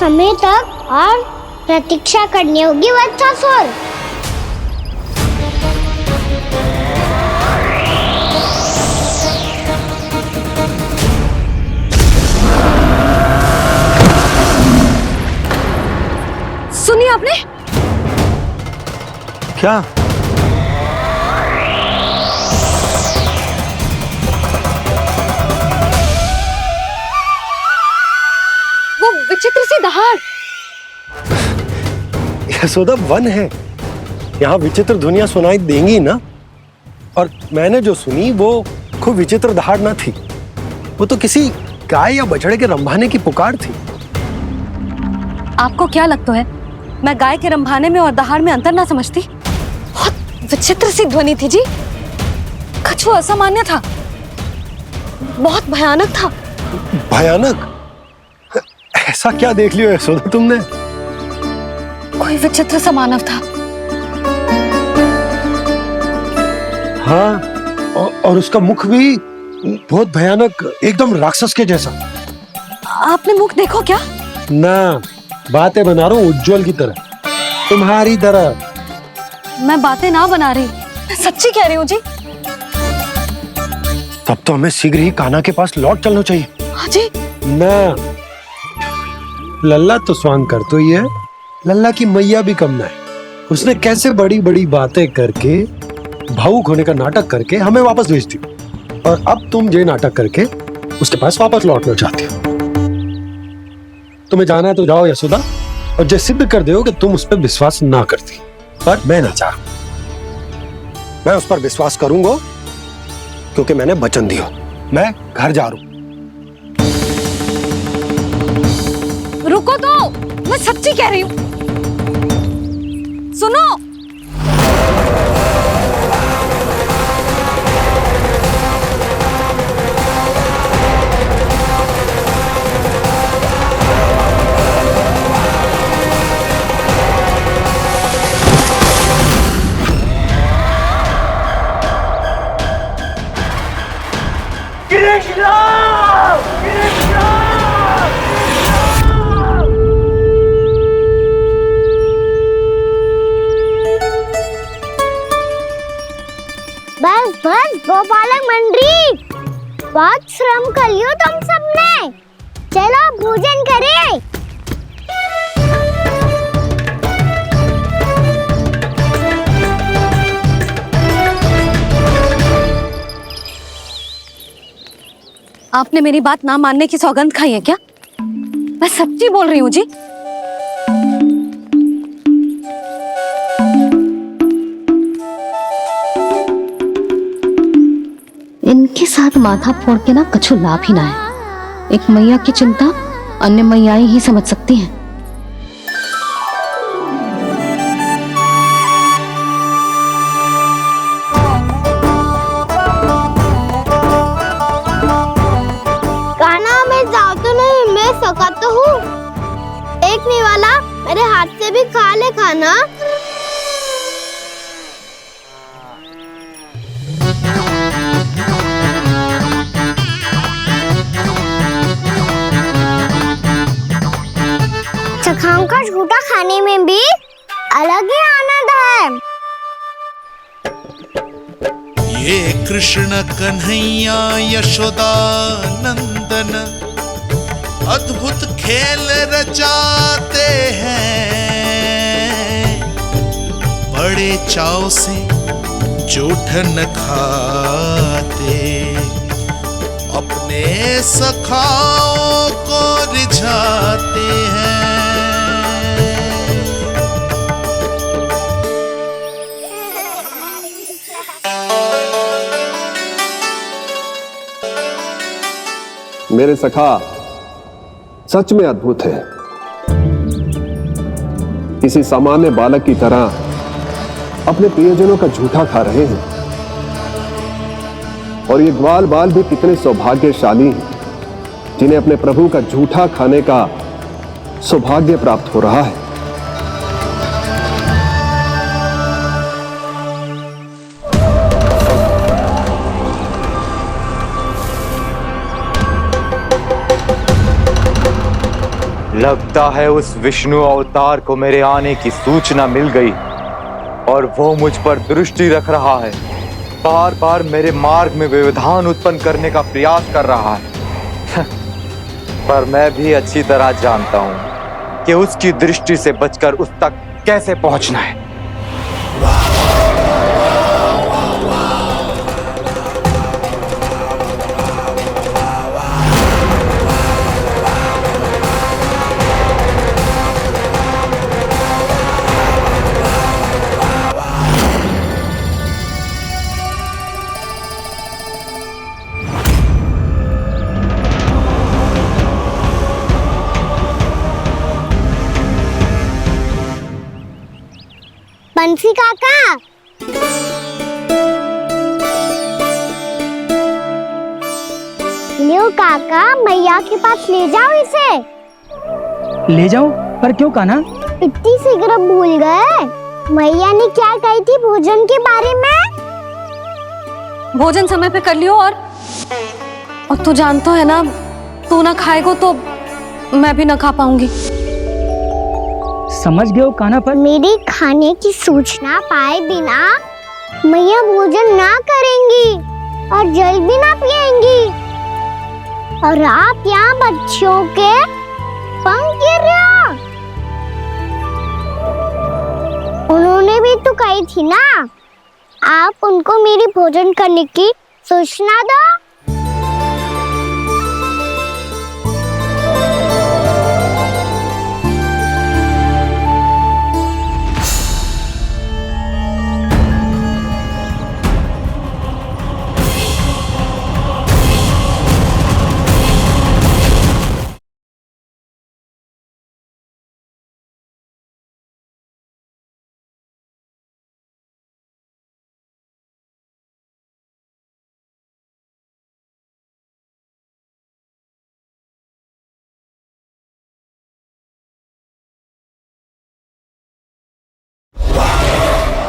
समय तक और प्रतीक्षा करनी होगी वत्सासुर। सुनिए आपने क्या? वो विचित्र सी दहाड़। यशोदा, वन है, यहाँ विचित्र ध्वनियां सुनाई देंगी ना। और मैंने जो सुनी वो खूब विचित्र दहाड़ ना थी, वो तो किसी गाय या बछड़े के रंभाने की पुकार थी। आपको क्या लगता है मैं गाय के रंभाने में और दहाड़ में अंतर ना समझती? बहुत विचित्र सी ध्वनि थी जी, कुछ वो असामान्य था, बहुत भयानक था। भयानक? ऐसा क्या देख लियो यशोदा तुमने? कोई विचित्र सा मानव था। हाँ, और उसका मुख भी बहुत भयानक, एकदम राक्षस के जैसा। आपने मुख देखो क्या? ना, बातें बना रहा हूँ उज्जवल की तरह, तुम्हारी तरह। मैं बातें ना बना रही, मैं सच्ची कह रही हूँ जी। तब तो हमें शीघ्र ही कान्हा के पास लौट चलना चाहिए। हाँ जी। ना, लल्ला तो स्वांग कर तो ही है, लल्ला की मैया भी कम ना है। उसने कैसे बड़ी बड़ी बातें करके, भावुक होने का नाटक करके हमें वापस भेज दी, और अब तुम ये नाटक करके उसके पास वापस लौटना चाहती हो। तुम्हें जाना है तो जाओ यशोदा, और जो सिद्ध कर दो कि तुम उस पर विश्वास ना करती। पर मैं ना चाह, मैं उस पर विश्वास करूंगा क्योंकि मैंने वचन दिया। मैं घर जा रहा हूं। रुको तो, मैं सच्ची कह रही हूँ। सुनो, बस बस गोपालक मंडली, बहुत श्रम कर लियो तुम सबने। चलो भोजन करें। आपने मेरी बात ना मानने की सौगंध खाई है क्या? मैं सच्ची बोल रही हूँ जी। इनके साथ माथा फोड़ के ना कछु लाभ ही ना है। एक मैया की चिंता अन्य मैयाएं ही समझ सकती हैं। कान्हा, मैं जाऊँ तो नहीं, मैं सका तो हूँ। एक नहीं वाला, मेरे हाथ से भी खा ले खाना। चखाओं का झूठा खाने में भी अलग ही आनंद है। ये कृष्ण कन्हैया यशोदा नंदन अद्भुत खेल रचाते हैं, बड़े चाव से जूठन खाते, अपने सखाओं को रिझाते हैं। मेरे सखा सच में अद्भुत है। किसी सामान्य बालक की तरह अपने प्रियजनों का झूठा खा रहे हैं, और ये ग्वाल बाल भी कितने सौभाग्यशाली हैं जिन्हें अपने प्रभु का झूठा खाने का सौभाग्य प्राप्त हो रहा है। लगता है उस विष्णु अवतार को मेरे आने की सूचना मिल गई और वो मुझ पर दृष्टि रख रहा है। बार बार मेरे मार्ग में व्यवधान उत्पन्न करने का प्रयास कर रहा है। पर मैं भी अच्छी तरह जानता हूं कि उसकी दृष्टि से बचकर उस तक कैसे पहुंचना है। बंसी काका, लियो काका, मैया के पास ले जाओ इसे। ले जाओ? पर क्यों कान्हा? इतनी शीघ्र भूल गए? मैया ने क्या कही थी भोजन के बारे में? भोजन समय पे कर लियो। और तू जानता है ना, तू ना खाएगा तो मैं भी ना खा पाऊंगी। समझ गए हो कान्हा? पर मेरी खाने की सूचना पाए बिना मैया भोजन ना करेंगी और जल भी ना पिएंगी। और आप यहाँ बच्चों के पंख गिर रहे हो। उन्होंने भी तो कही थी ना, आप उनको मेरी भोजन करने की सूचना दो।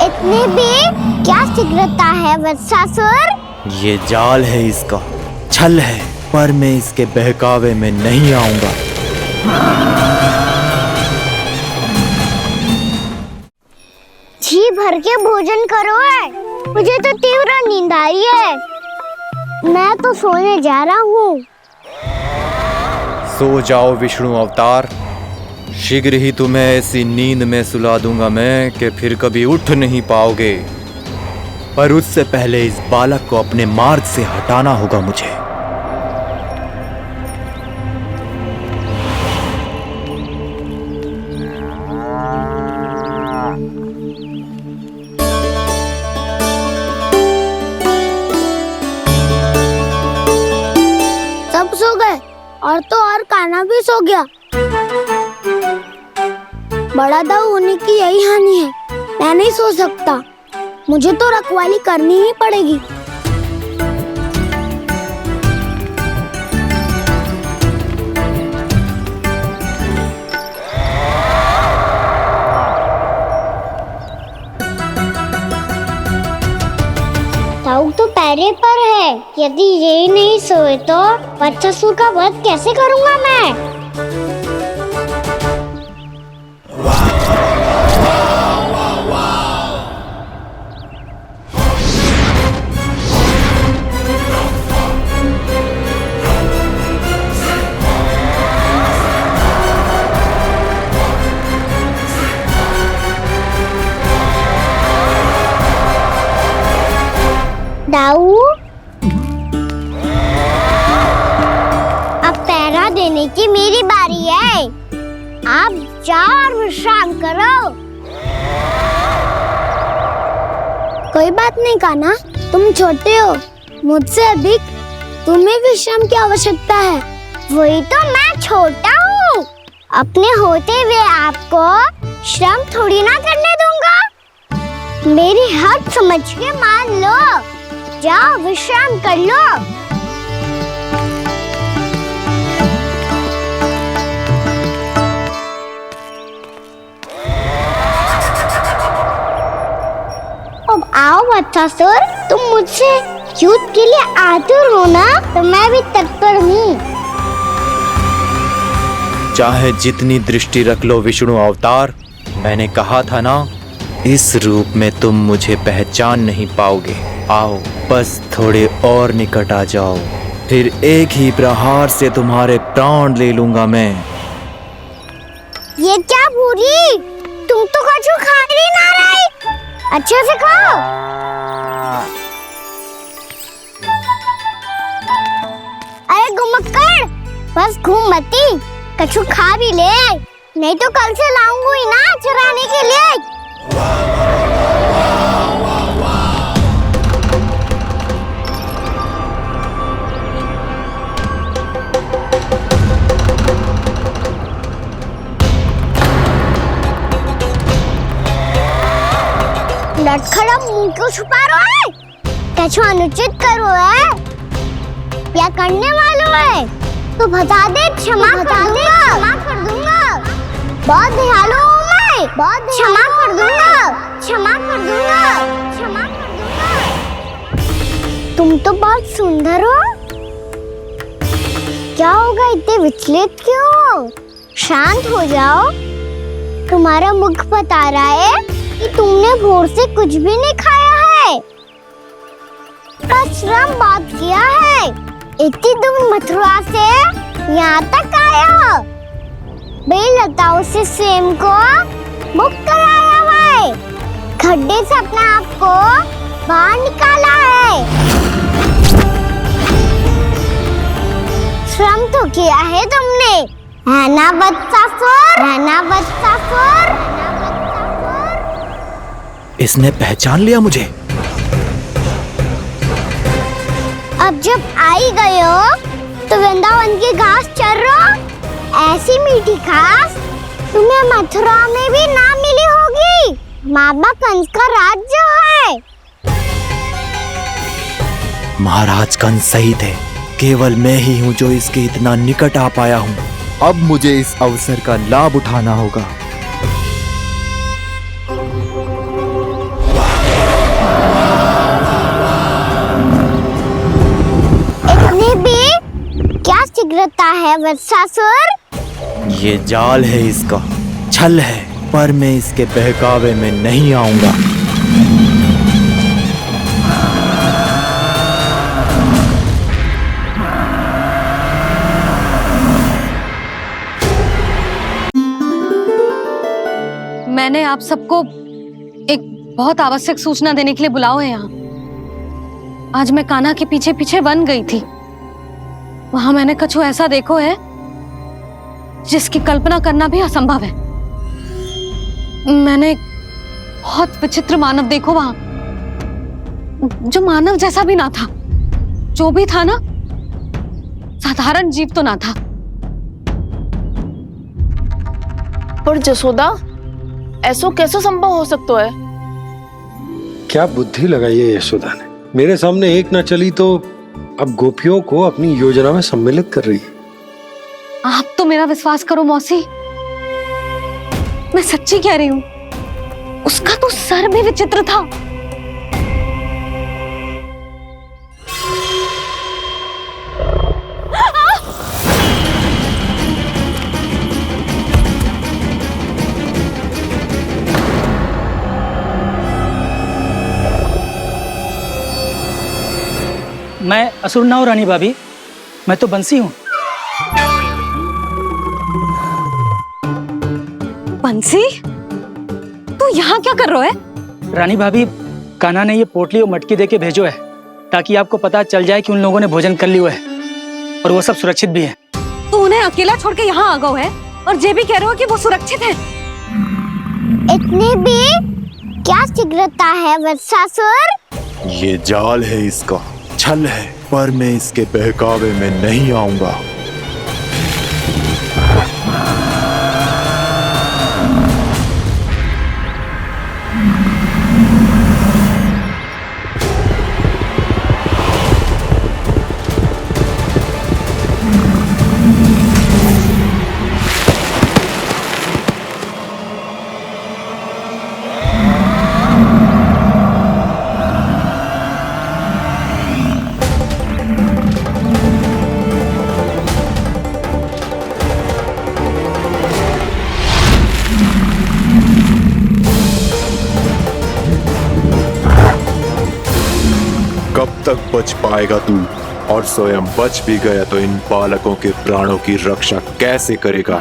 इतने भी क्या शीघ्रता है वत्सासुर? ये जाल है इसका, छल है, पर मैं इसके बहकावे में नहीं आऊंगा। जी भर के भोजन करो है, मुझे तो तीव्र नींद आ रही है। मैं तो सोने जा रहा हूँ। सो जाओ विष्णु अवतार, शीघ्र ही तुम्हें ऐसी नींद में सुला दूंगा मैं कि फिर कभी उठ नहीं पाओगे। पर उससे पहले इस बालक को अपने मार्ग से हटाना होगा मुझे। सब सो गए और तो और कान्हा भी सो गया। बड़ा दाऊ होने की यही हानि है। मैं नहीं सो सकता, मुझे तो रखवाली करनी ही पड़ेगी। दाऊ तो पैरे पर है। यदि ये नहीं सोए तो वत्सासुर का वध कैसे करूंगा मैं? दाऊ, अब पहरा देने की मेरी बारी है। आप जाओ और विश्राम करो। कोई बात नहीं कान्हा, तुम छोटे हो, मुझसे अधिक तुम्हें विश्राम की आवश्यकता है। वही तो मैं छोटा हूँ, अपने होते हुए आपको श्रम थोड़ी ना करने दूंगा। मेरी हद समझ के मान लो। जाओ विश्राम कर लो। अब आओ वत्सासुर, तुम मुझसे युद्ध के लिए आतुर हो ना, तो मैं भी तत्पर हूँ। चाहे जितनी दृष्टि रख लो विष्णु अवतार, मैंने कहा था ना, इस रूप में तुम मुझे पहचान नहीं पाओगे। आओ बस थोड़े और निकट आ जाओ, फिर एक ही प्रहार से तुम्हारे प्राण ले लूंगा मैं। ये क्या भूरी, तुम तो कछु खा ही ना रही, अच्छे से खाओ। अरे घुमक्कड़, बस घूम मती, कछु खा भी ले, नहीं तो कल से लाऊंगी ही ना चुराने के लिए। लटखड़ा मुंह क्यों छुपा रहा है? कछु अनुचित करो है या करने वालों है तो बता दे, क्षमा कर दूंगा। बहुत दयालु हूँ मैं, बहुत क्षमा कर दूंगा। तुम तो बहुत सुंदर हो, क्या होगा, इतने विचलित क्यों हो? शांत हो जाओ, तुम्हारा मुख बता रहा है कि तुमने भोर से कुछ भी नहीं खाया है, बस श्रम बात किया है। इतनी दूर मथुरा से यहाँ तक आया हो, बेलताओं से स्वयं को मुक्त कराया है, खड्डे से अपने आप को बाहर निकाला है। श्रम तो किया है तुमने, है ना वत्सासुर? इसने पहचान लिया मुझे। अब जब आई गए हो तो वृंदावन की घास चर रहो, ऐसी मीठी घास तुम्हें मथुरा में भी ना मिली होगी। बाबा कंस का राज्य है। महाराज कंस सही थे, केवल मैं ही हूँ जो इसके इतना निकट आ पाया हूँ। अब मुझे इस अवसर का लाभ उठाना होगा। इतनी भी क्या शीघ्रता है वत्सासुर? ये जाल है इसका, छल है, पर मैं इसके बहकावे में नहीं आऊंगा। मैंने आप सबको एक बहुत आवश्यक सूचना देने के लिए बुलाओ है यहाँ। आज मैं कान्हा के पीछे पीछे वन गई थी, वहां मैंने कछु ऐसा देखो है जिसकी कल्पना करना भी असंभव है। मैंने बहुत विचित्र मानव देखो वहां, जो मानव जैसा भी ना था, जो भी था ना साधारण जीव तो ना था। पर जसोदा, ऐसा कैसे संभव हो सकता है? क्या बुद्धि लगाई है यशोदा ने, मेरे सामने एक ना चली तो अब गोपियों को अपनी योजना में सम्मिलित कर रही है। आप तो मेरा विश्वास करो मौसी, मैं सच्ची कह रही हूँ, उसका तो सर भी विचित्र था। मैं असुर ना हूं रानी भाभी, मैं तो बंसी हूँ। बंसी, तू यहाँ क्या कर रहा है? रानी भाभी, कान्हा ने ये पोटली और मटकी देके भेजो है ताकि आपको पता चल जाए कि उन लोगों ने भोजन कर लिया है और वो सब सुरक्षित भी है। तू उन्हें अकेला छोड़ के यहाँ आ गए है और ये भी कह रहे हो कि वो सुरक्षित है। इतनी भी क्या शीघ्रता है वत्सासुर? ये जाल है इसका, छल है, पर मैं इसके बहकावे में नहीं आऊंगा। कब तक बच पाएगा तू? और स्वयं बच भी गया तो इन बालकों के प्राणों की रक्षा कैसे करेगा?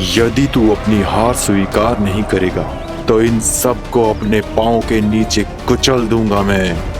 यदि तू अपनी हार स्वीकार नहीं करेगा तो इन सबको अपने पांव के नीचे कुचल दूंगा मैं।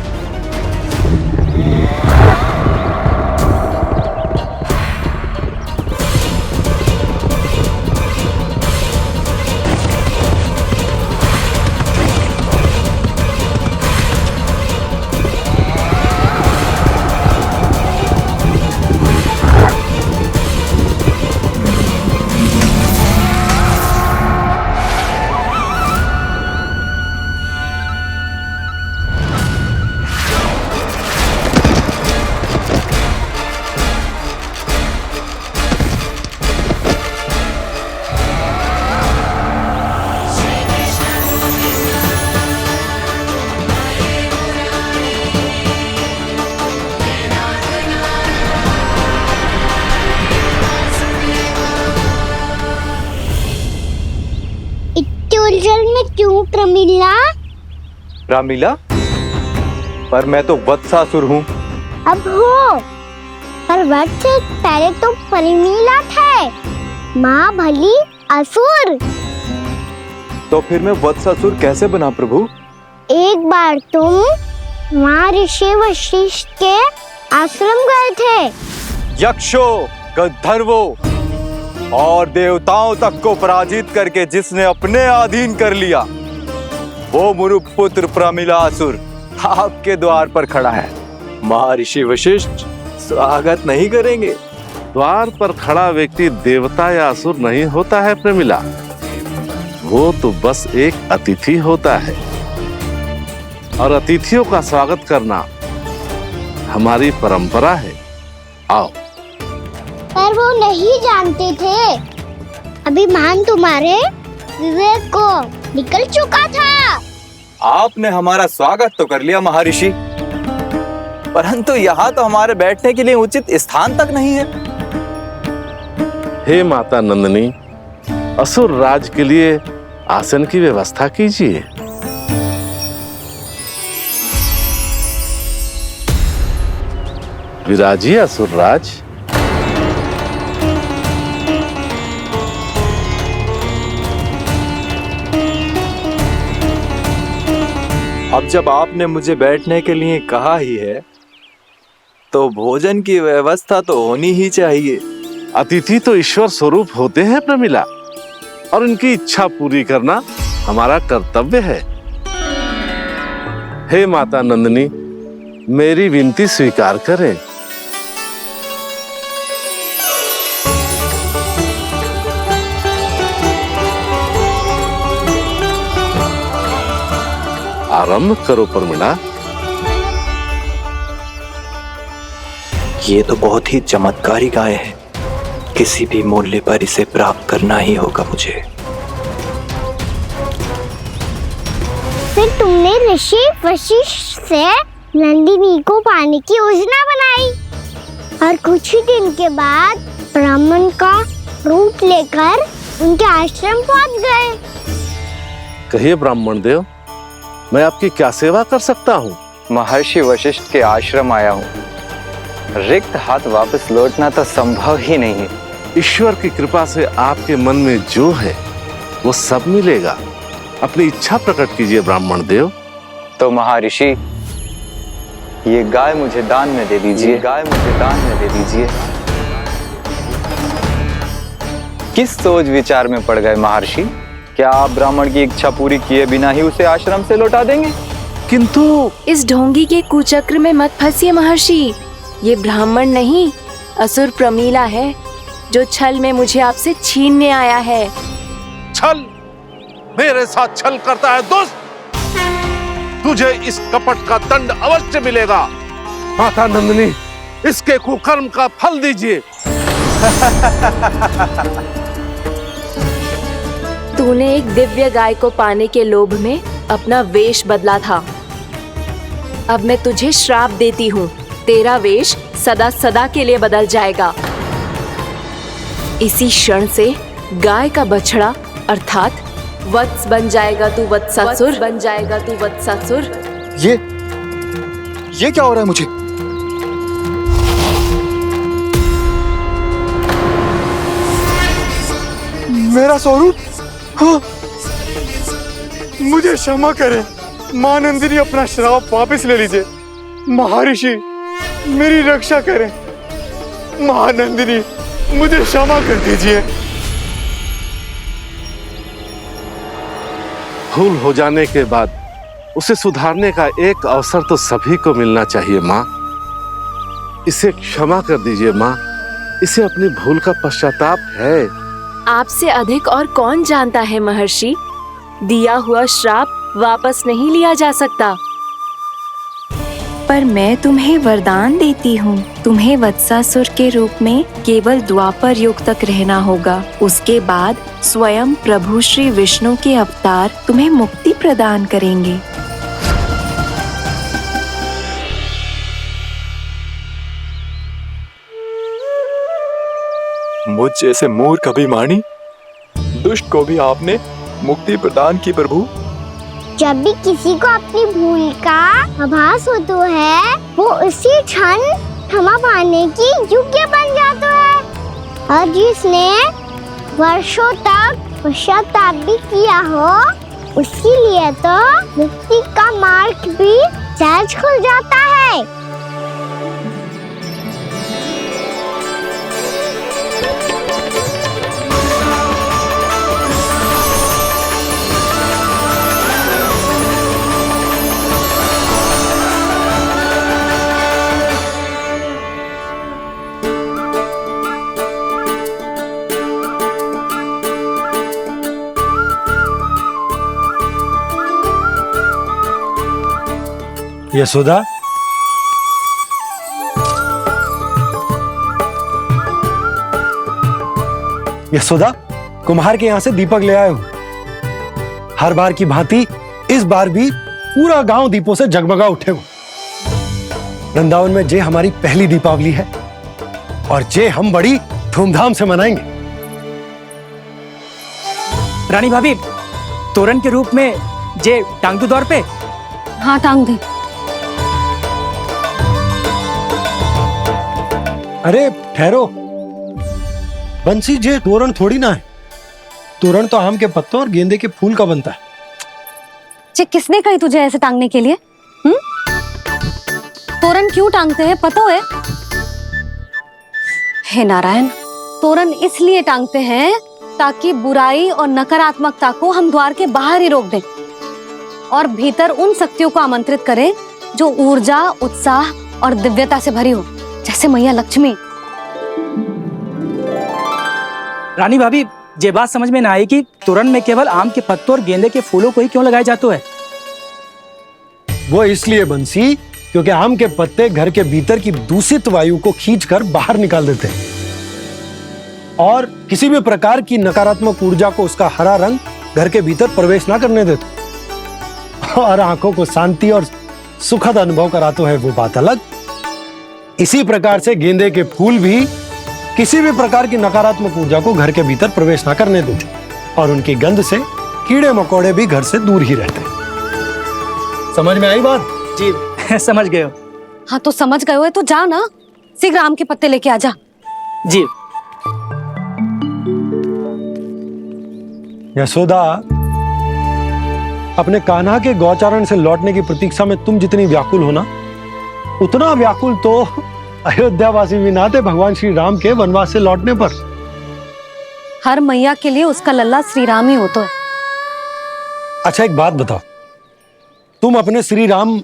उलझन में क्यों प्रमिला? रामीला, पर मैं तो वत्सासुर हूँ। अब हो, पर वत्स पहले तो प्रमिला थे, माँ भली असुर। तो फिर मैं वत्सासुर कैसे बना प्रभु? एक बार तुम माँ ऋषि वशिष्ठ के आश्रम गए थे। यक्षों, गंधर्वों और देवताओं तक को पराजित करके जिसने अपने अधीन कर लिया, वो मुरुपुत्र प्रमिलासुर आपके द्वार पर खड़ा है। महर्षि वशिष्ठ स्वागत नहीं करेंगे? द्वार पर खड़ा व्यक्ति देवता या असुर नहीं होता है प्रमिला, वो तो बस एक अतिथि होता है, और अतिथियों का स्वागत करना हमारी परंपरा है। आओ। पर वो नहीं जानते थे, अभिमान तुम्हारे विवेक को निकल चुका था। आपने हमारा स्वागत तो कर लिया महर्षि, परंतु यहाँ तो हमारे बैठने के लिए उचित स्थान तक नहीं है। हे माता नंदिनी, असुर राज के लिए आसन की व्यवस्था कीजिए। विराजिए असुर राज। अब जब आपने मुझे बैठने के लिए कहा ही है, तो भोजन की व्यवस्था तो होनी ही चाहिए। अतिथि तो ईश्वर स्वरूप होते हैं प्रमिला, और उनकी इच्छा पूरी करना हमारा कर्तव्य है। हे माता नंदिनी, मेरी विनती स्वीकार करें। आरंभ करो प्रमिला। ये तो बहुत ही चमत्कारी गाय है, किसी भी मूल्य पर इसे प्राप्त करना ही होगा मुझे। फिर तुमने ऋषि वशिष्ठ से नंदिनी को पाने की योजना बनाई, और कुछ ही दिन के बाद ब्राह्मण का रूप लेकर उनके आश्रम पहुंच गए। कहिए ब्राह्मण देव, मैं आपकी क्या सेवा कर सकता हूँ? महर्षि वशिष्ठ के आश्रम आया हूँ, रिक्त हाथ वापस लौटना तो संभव ही नहीं है। ईश्वर की कृपा से आपके मन में जो है वो सब मिलेगा। अपनी इच्छा प्रकट कीजिए ब्राह्मण देव। तो महर्षि, ये गाय मुझे दान में दे दीजिए। गाय मुझे दान में दे दीजिए। किस सोच विचार में पड़ गए महर्षि? क्या आप ब्राह्मण की इच्छा पूरी किए बिना ही उसे आश्रम से लौटा देंगे? किंतु इस ढोंगी के कुचक्र में मत फंसिए महर्षि। ये ब्राह्मण नहीं, असुर प्रमिला है, जो छल में मुझे आपसे छीनने आया है। छल? मेरे साथ छल करता है दुष्ट? तुझे इस कपट का दंड अवश्य मिलेगा। माता नंदिनी, इसके कुकर्म का फल दीजिए। तूने एक दिव्य गाय को पाने के लोभ में अपना वेश बदला था। अब मैं तुझे श्राप देती हूँ, तेरा वेश सदा सदा के लिए बदल जाएगा। इसी क्षण से गाय का बछड़ा अर्थात वत्स बन जाएगा तू वत्सासुर, बन जाएगा तू वत्सासुर। ये क्या हो रहा है मुझे? मेरा स्वरूप? हाँ। मुझे क्षमा करें मां नंदिनी, अपना श्राप वापस ले लीजिए। महर्षि मेरी रक्षा करें। महानंदिनी मुझे क्षमा कर दीजिए। भूल हो जाने के बाद उसे सुधारने का एक अवसर तो सभी को मिलना चाहिए माँ। इसे क्षमा कर दीजिए माँ, इसे अपनी भूल का पश्चाताप है। आपसे अधिक और कौन जानता है महर्षि, दिया हुआ श्राप वापस नहीं लिया जा सकता। पर मैं तुम्हें वरदान देती हूँ, तुम्हें वत्सासुर के रूप में केवल द्वापर युग तक रहना होगा। उसके बाद स्वयं प्रभु श्री विष्णु के अवतार तुम्हें मुक्ति प्रदान करेंगे। मुझ जैसे मूर्ख अभिमानी दुष्ट को भी आपने मुक्ति प्रदान की प्रभु। जब भी किसी को अपनी भूल का आभास होता है, वो उसी क्षण क्षमा पाने की योग्य बन जाता है। और जिसने वर्षों तक पश्चाताप भी किया हो, उसके लिए तो मुक्ति का मार्ग भी सहज खुल जाता है। यशोदा, यशोदा, कुम्हार के यहाँ से दीपक ले आया हूं। हर बार की भांति इस बार भी पूरा गांव दीपों से जगमगा उठे हो। वृंदावन में जे हमारी पहली दीपावली है और जे हम बड़ी धूमधाम से मनाएंगे। रानी भाभी, तोरण के रूप में जे टांग दो द्वार पे। हाँ, टांग दे। अरे ठहरो, बंसी, जे तोरण थोड़ी ना है। तोरण तो आम के पत्तों और गेंदे के फूल का बनता है। जे किसने कही तुझे ऐसे टांगने के लिए? तोरण क्यों टांगते हैं पता है? हे नारायण, तोरण इसलिए टांगते हैं ताकि बुराई और नकारात्मकता को हम द्वार के बाहर ही रोक दें और भीतर उन शक्तियों को आमंत्रित करें जो ऊर्जा, उत्साह और दिव्यता से भरी हो, जैसे मैया लक्ष्मी। रानी भाभी, ये बात समझ में ना आई कि तोरण में केवल आम के पत्तों और गेंदे के फूलों को ही क्यों लगाया जाता है? वो इसलिए बंसी, क्योंकि आम के पत्ते घर के भीतर की दूषित वायु को खींचकर बाहर निकाल देते हैं और किसी भी प्रकार की नकारात्मक ऊर्जा को उसका हरा रंग घर के भीतर प्रवेश ना करने देते और आंखों को शांति और सुखद अनुभव कराते है, वो बात अलग। इसी प्रकार से गेंदे के फूल भी किसी भी प्रकार की नकारात्मक ऊर्जा को घर के भीतर प्रवेश ना करने देते और उनकी गंध से कीड़े मकोड़े भी घर से दूर ही रहते हैं। समझ में आई बात? जी समझ गए हो। हाँ, तो समझ गए हो तो जा ना, शीघ्र आम के पत्ते लेके आजा। जी। यशोदा, अपने कान्हा के गौचारण से लौटने की प्रतीक्षा में तुम जितनी व्याकुल हो ना, उतना व्याकुल तो अयोध्यावासी भी ना थे भगवान श्री राम के वनवास से लौटने पर। हर मैया के लिए उसका लल्ला श्री राम ही होता है। अच्छा, एक बात बताओ, तुम अपने श्री राम,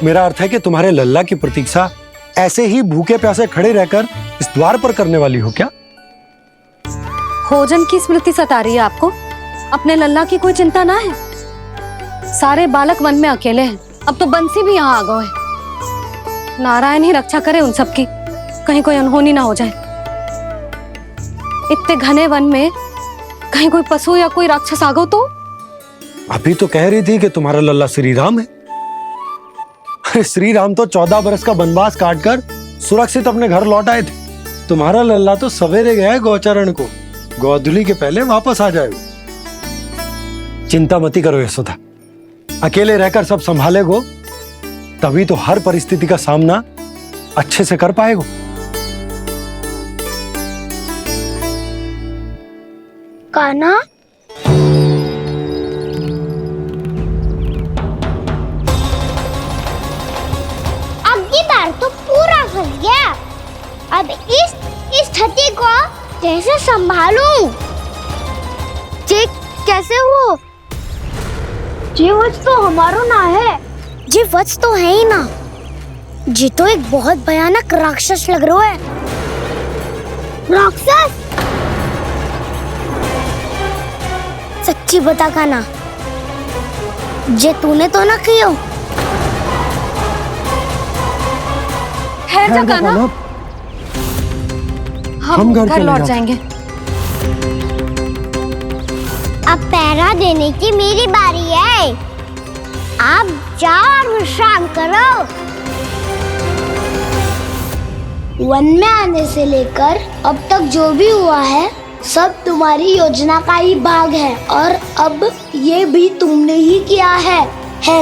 मेरा अर्थ है कि तुम्हारे लल्ला की प्रतीक्षा ऐसे ही भूखे प्यासे खड़े रहकर इस द्वार पर करने वाली हो क्या? भोजन की स्मृति सता रही है आपको? अपने लल्ला की कोई चिंता ना है। सारे बालक वन में अकेले हैं, अब तो बंसी भी यहाँ आ गए हैं। नारायण ही रक्षा करे उन सबकी, कहीं कोई अनहोनी ना हो जाए। इतने घने वन में कहीं कोई पशु या कोई राक्षस आ गो तो? अभी तो कह रही थी कि तुम्हारा लल्ला श्री राम है। अरे श्री राम तो 14 बरस का वनवास काटकर सुरक्षित अपने घर लौट आए थे। तुम्हारा लल्ला तो सवेरे गया है गौचरण को, गोधूली के पहले वापस आ जाएगा। चिंता मती करो यशोदा, अकेले रहकर सब संभालेगो तभी तो हर परिस्थिति का सामना अच्छे से कर पाएगो। कान्हा, अब की बार तो पूरा फंस गया। अब इस स्थिति को कैसे संभालूं? जी कैसे हो? जी वच तो हमारो ना है। जी वच तो है ही ना। जी तो एक बहुत भयानक राक्षस लग रहा है। राक्षस? सच्ची बता कान्हा, जे तूने तो ना कियो? ठहर जा कान्हा, हम घर लौट जाएंगे। अब पहरा देने की मेरी बारी है। आप जाओ और विश्राम करो। वन में आने से लेकर अब तक जो भी हुआ है सब तुम्हारी योजना का ही भाग है, और अब ये भी तुमने ही किया है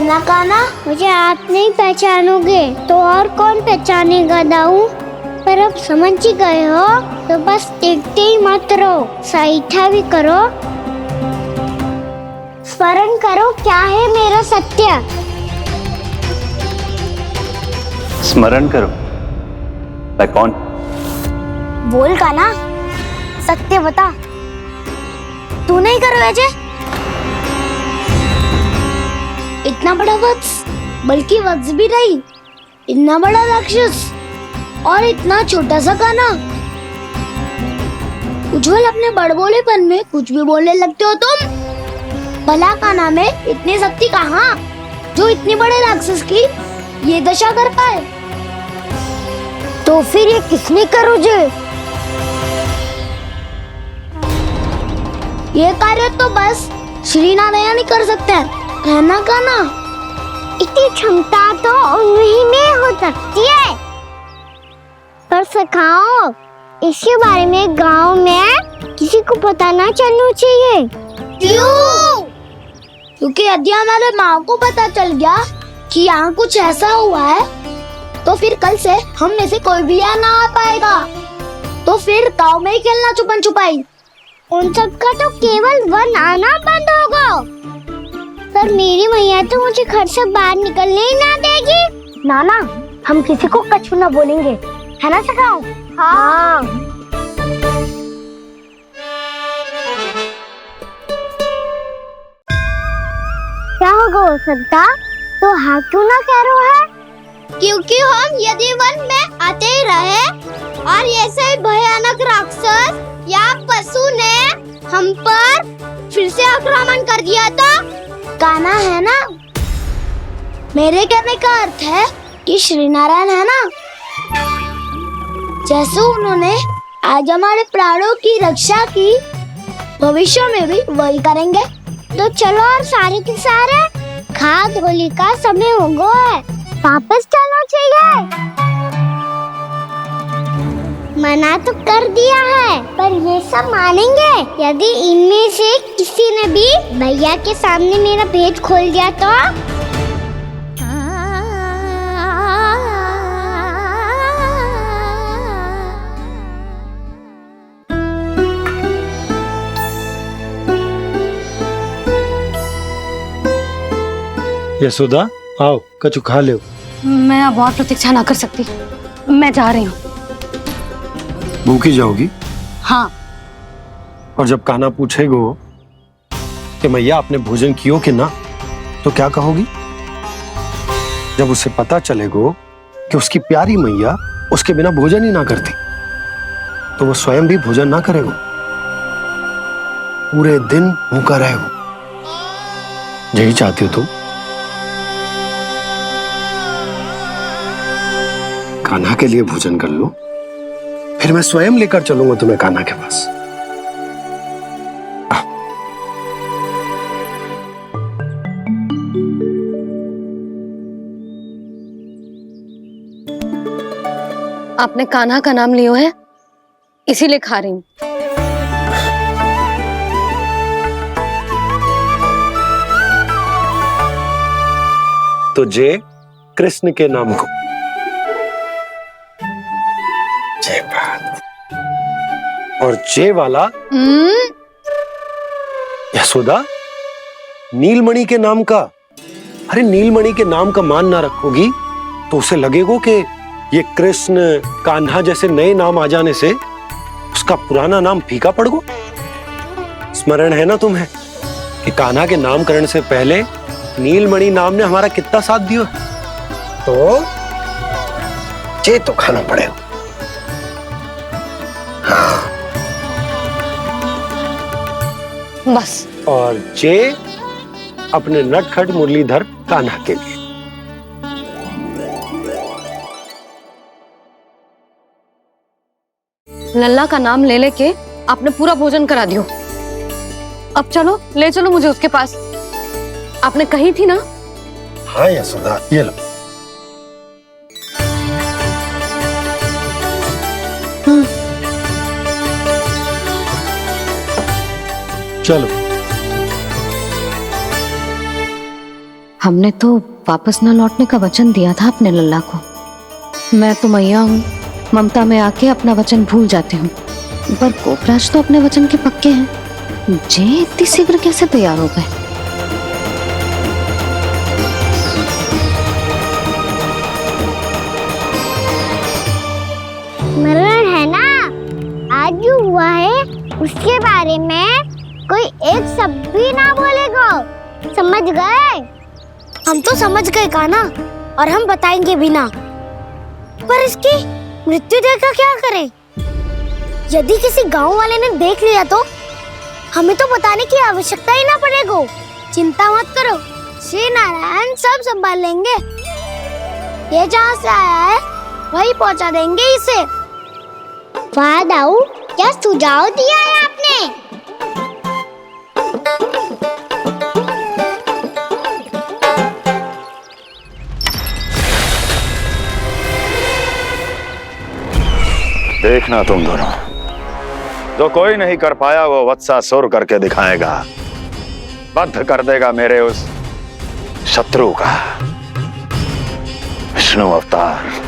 ना कान्हा? मुझे आप नहीं पहचानोगे तो और कौन पहचानेगा दाऊ? पर अब समझ ही गए हो तो बस देखते ही मत रहो, सहीठा भी करो। स्मरण करो क्या है मेरा सत्य। स्मरण करो? मैं कौन? बोल कान्हा, सत्य बता। तू नहीं करो अजय? इतना बड़ा वत्स, बल्कि वत्स भी नहीं, इतना बड़ा राक्षस और इतना छोटा सा कान्हा। उज्जवल, अपने बड़बोलेपन में कुछ भी बोलने लगते हो तुम। भला कान्हा में इतनी शक्ति कहाँ जो इतनी बड़े राक्षस की ये दशा कर पाए? तो फिर ये किसने करो जे? ये कार्य तो बस श्री नारायण ही कर सकते हैं, है ना कान्हा? इतनी क्षमता तो उन्हीं में हो सकती है। पर सखाओ, इसके बारे में गांव में किसी को पता ना चलना चाहिए। क्यों? क्योंकि यदि हमारे माँ को पता चल गया कि यहाँ कुछ ऐसा हुआ है तो फिर कल से हम में से कोई भी यहाँ ना आ पाएगा। तो फिर गाँव में ही खेलना छुपन छुपाई। उन सब का तो केवल वन आना बंद होगा। पर मेरी मैया तो मुझे घर से बाहर निकलने ही ना देगी। नाना, हम किसी को कछु ना बोलेंगे, है ना सखाओ? हाँ। क्या होगा हो सकता? तो हाँ क्यों ना कह रहा है? क्योंकि हम यदि वन में आते ही रहे और ऐसे भयानक राक्षस या पशु ने हम पर फिर से आक्रमण कर दिया तो कान्हा, है ना? मेरे कहने का अर्थ है कि श्री नारायण है ना, जैसे उन्होंने आज हमारे प्राणों की रक्षा की, भविष्य में भी वही करेंगे। तो चलो और सारे के सारे खाद होली का समय हो गया है, वापस चलना चाहिए। मना तो कर दिया है, पर ये सब मानेंगे यदि इनमें से किसी ने भी भैया के सामने मेरा भेद खोल दिया तो? यशोदा, आओ कछु खा ले। मैं अब और प्रतीक्षा ना कर सकती, मैं जा रही हूँ। भूखी जाओगी? हाँ। और जब कान्हा पूछेगो कि मैया आपने भोजन कियो कि ना, तो क्या कहोगी? जब उसे पता चलेगो कि उसकी प्यारी मैया उसके बिना भोजन ही ना करती, तो वो स्वयं भी भोजन ना करेगो, पूरे दिन भूखा रहेगो। यही चाहती हो तुम? कान्हा के लिए भोजन कर लो, फिर मैं स्वयं लेकर चलूंगा तुम्हें कान्हा के पास। आपने कान्हा का नाम लियो है, इसीलिए खा रही हूँ। तो जे कृष्ण के नाम को। जय बात। और जे वाला यशोदा नीलमणि के नाम का। अरे नीलमणि के नाम का मान ना रखोगी तो उसे लगेगा कि ये कृष्ण कान्हा जैसे नए नाम आ जाने से उसका पुराना नाम फीका पड़ गो। स्मरण है ना तुम्हें कि कान्हा के नामकरण से पहले नीलमणि नाम ने हमारा कितना साथ दिया। तो जे तो खाना पड़ेगा। हाँ। बस। और जे अपने नटखट मुरलीधर कान्हा के लिए। लल्ला का नाम ले लेके आपने पूरा भोजन करा दियो। अब चलो, ले चलो मुझे उसके पास। आपने कही थी ना। हाँ यशोदा, ये लो। चलो। हमने तो वापस न लौटने का वचन दिया था अपने लल्ला को। मैं तो मैया हूँ, ममता में आके अपना वचन भूल जाती हूँ, पर गोपराज तो अपने वचन के पक्के हैं। जे इतनी शीघ्र कैसे तैयार हो गए? मरण है ना, आज जो हुआ है उसके बारे में कोई एक शब्द भी ना बोलेगा। समझ गए? हम तो समझ गए कान्हा, और हम बताएंगे भी ना। पर इसकी मृत्यु देखकर क्या करें? यदि किसी गांव वाले ने देख लिया तो हमें तो बताने की आवश्यकता ही ना पड़ेगा। चिंता मत करो, श्री नारायण सब संभाल लेंगे। ये जहाँ से आया है वही पहुँचा देंगे इसे। वाह दाऊ, क्या सुझाव दिया है आपने। देखना तुम दोनों, जो कोई नहीं कर पाया वो वत्सासुर करके दिखाएगा। बद्ध कर देगा मेरे उस शत्रु का विष्णु अवतार।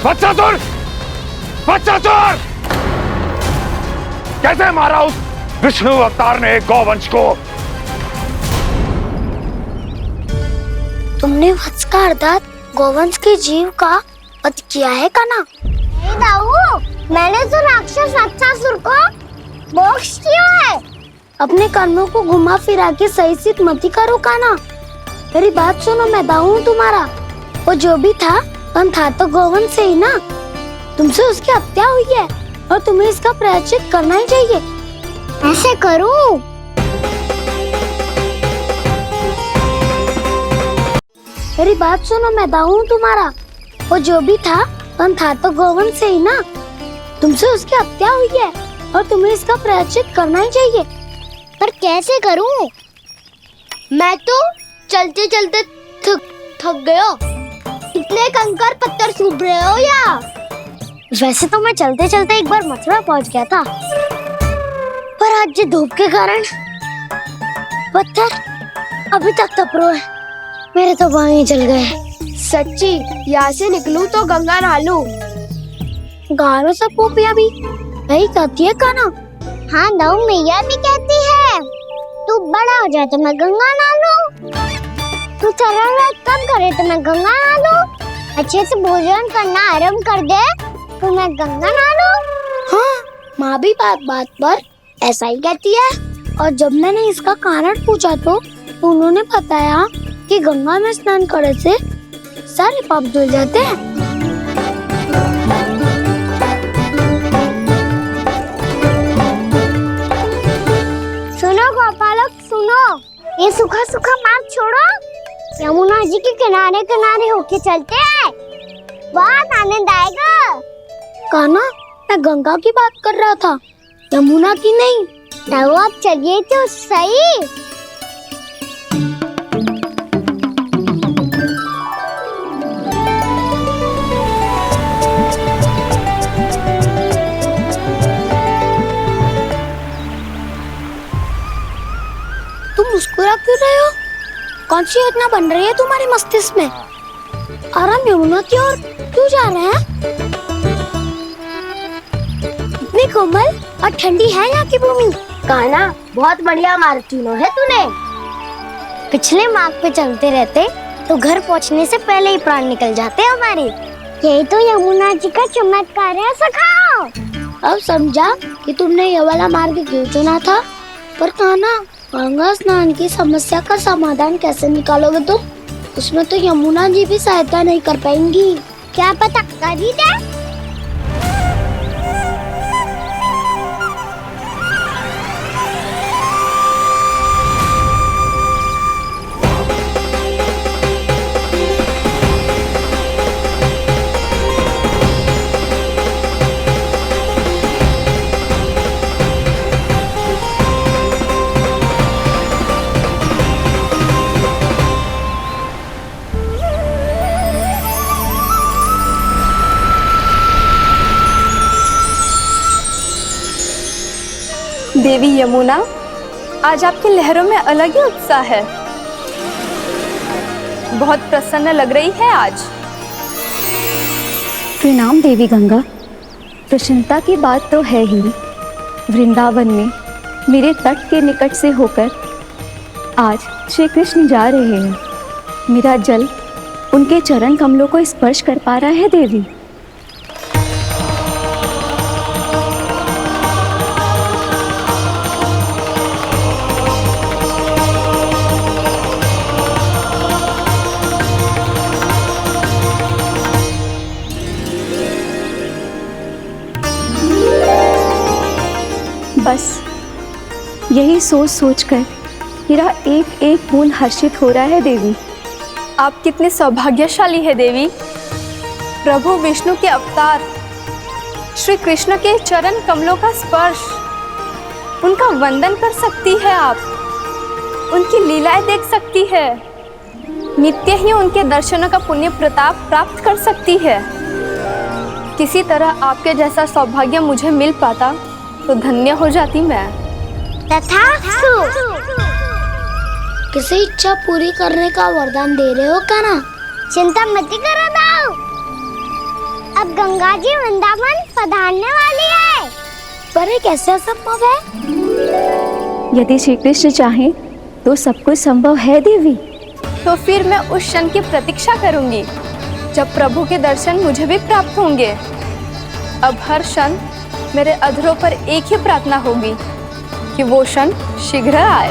वत्सासुर! वत्सासुर! कैसे मारा उस विष्णु अवतार ने एक गौवंश को? तुमने वत्स का अर्थात गौवंश के जीव का वध किया है कान्हा। नहीं दाऊ, मैंने तो राक्षस वत्सासुर को मोक्ष दिया है। अपने कर्मों को घुमा फिरा के सही सिद्ध मत करो कान्हा। मेरी बात सुनो, मैं दाऊ हूँ तुम्हारा। वो जो भी था था तो गोवंश से ही ना। तुमसे उसकी हत्या हुई है और तुम्हें इसका प्रायश्चित करना ही चाहिए। ऐसे करूं? मेरी बात सुनो, मैं दाऊ हूँ तुम्हारा। वो जो भी था तो गोवंश से ही ना। तुमसे उसकी हत्या हुई है और तुम्हें इसका प्रायश्चित करना ही चाहिए। पर कैसे करूं? मैं तो चलते चलते थक गया। इतने कंकर पत्थर सूख रहे हो या? वैसे तो मैं चलते चलते एक बार मथुरा पहुंच गया था, पर आज ये धूप के कारण पत्थर अभी तक तप रहे हैं। मेरे तो पाँव ही जल गए। सच्ची, यहाँ से निकलूं तो गंगा नहा लूं। गारों सब पोपिया भी यही कहती है कान्हा। हाँ दाऊ, मैया भी कहती है तू बड़ा हो जाए तो मैं गंगा नहा लूं, तू शरारत कम करे तो मैं गंगा नहा लूं, अच्छे से भोजन करना आरंभ कर दे तो मैं गंगा नहा लूं। हाँ, माँ भी बात बात पर ऐसा ही कहती है। और जब मैंने इसका कारण पूछा तो उन्होंने बताया कि गंगा में स्नान करने से सारे पाप धुल जाते हैं। सुनो गोपालक सुनो, ये सूखा सूखा मार्ग छोड़ो, यमुना जी के किनारे किनारे होके चलते हैं, बहुत आनंद आएगा। कान्हा, मैं गंगा की बात कर रहा था, यमुना की नहीं। तो आप चलिए तो सही। हो? कौन सी योजना बन रही है तुम्हारे मस्तिष्क में? और हम यमुना की ओर क्यों जा रहे हैं? इतनी कोमल और ठंडी है यहाँ की भूमि। कान्हा, बहुत बढ़िया मार्ग चुना है तूने। पिछले मार्ग पे चलते रहते तो घर पहुँचने से पहले ही प्राण निकल जाते हमारे। यही तो यमुना जी का चमत्कार है सखा। अब समझा कि तुमने ये वाला मार्ग क्यों चुना था। पर कान्हा, गंगा स्नान की समस्या का समाधान कैसे निकालोगे तुम? उसमें तो यमुना जी भी सहायता नहीं कर पाएंगी। क्या पता कर ही दे। देवी यमुना, आज आपकी लहरों में अलग ही उत्साह है। बहुत प्रसन्न लग रही है आज। प्रणाम देवी गंगा। प्रसन्नता की बात तो है ही। वृंदावन में मेरे तट के निकट से होकर आज श्री कृष्ण जा रहे हैं। मेरा जल उनके चरण कमलों को स्पर्श कर पा रहा है देवी। बस यही सोच सोचकर मेरा एक एक बूंद हर्षित हो रहा है देवी। आप कितने सौभाग्यशाली है देवी। प्रभु विष्णु के अवतार श्री कृष्ण के चरण कमलों का स्पर्श, उनका वंदन कर सकती है आप, उनकी लीलाएं देख सकती है, नित्य ही उनके दर्शनों का पुण्य प्रताप प्राप्त कर सकती है। किसी तरह आपके जैसा सौभाग्य मुझे मिल पाता तो धन्य हो जाती मैं। तथास्तु। किसी इच्छा पूरी करने का वरदान दे रहे हो कान्हा? चिंता मत करो दाऊ। अब गंगा जी वृंदावन पधारने वाली है। पर ये कैसे संभव है? यदि श्री कृष्ण चाहे तो सब कुछ संभव है देवी। तो फिर मैं उस क्षण की प्रतीक्षा करूंगी जब प्रभु के दर्शन मुझे भी प्राप्त होंगे। अब हर क्षण मेरे अधरों पर एक ही प्रार्थना होगी कि वो क्षण शीघ्र आए।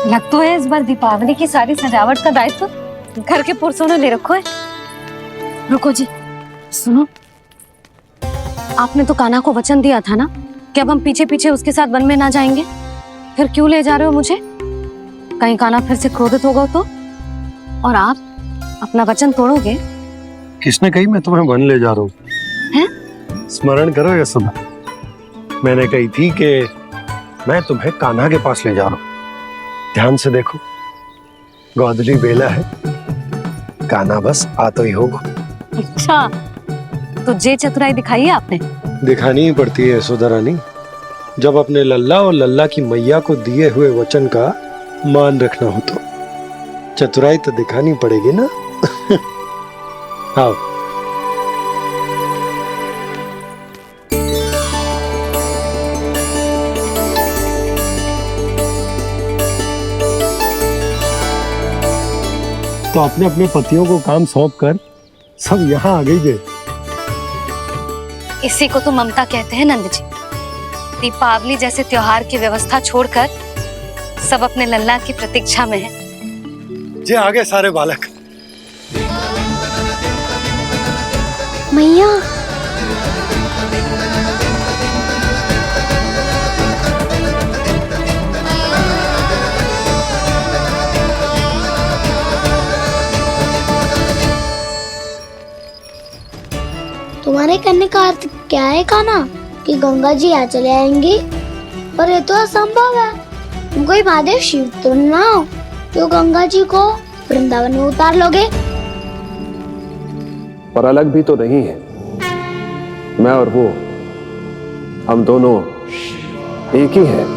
लग तो है इस बार दीपावली की सारी सजावट का दायित्व घर के पुरुषों ने ले रखो है। रुको जी, सुनो, आपने तो कान्हा को वचन दिया था ना कि अब हम पीछे पीछे उसके साथ वन में ना जाएंगे। फिर क्यों ले जा रहे हो मुझे? कहीं कान्हा फिर से क्रोधित होगा तो? और आप अपना वचन तोड़ोगे? किसने कही मैं तुम्हें वन ले जा रहा हूँ? स्मरण करो यशोदा, मैंने कही थी कि मैं तुम्हें कान्हा के पास ले जा रहा हूँ। ध्यान से देखो, गोदली बेला है, कान्हा बस आ तो ही होगा। अच्छा, तो जे चतुराई दिखाई है आपने? दिखानी ही पड़ती है यशोदा रानी, जब अपने लल्ला और लल्ला की मैया को दिए हुए वचन का मान रखना हो तो चतुराई तो दिखानी पड़ेगी ना। आओ। तो अपने अपने पतियों को काम सौंप कर सब यहाँ आ गई थे। इसी को तो ममता कहते हैं नंद जी। दीपावली जैसे त्योहार की व्यवस्था छोड़कर सब अपने लल्ला की प्रतीक्षा में हैं। जे आगे सारे बालक। मैया, तुम्हारे कहने का अर्थ क्या है कान्हा? कि गंगा जी यहाँ चले आएंगी? पर ये तो असंभव है। तुम कोई महादेव शिव तो ना हो जो गंगा जी को वृंदावन में उतार लोगे। पर अलग भी तो नहीं है। मैं और वो, हम दोनों एक ही हैं।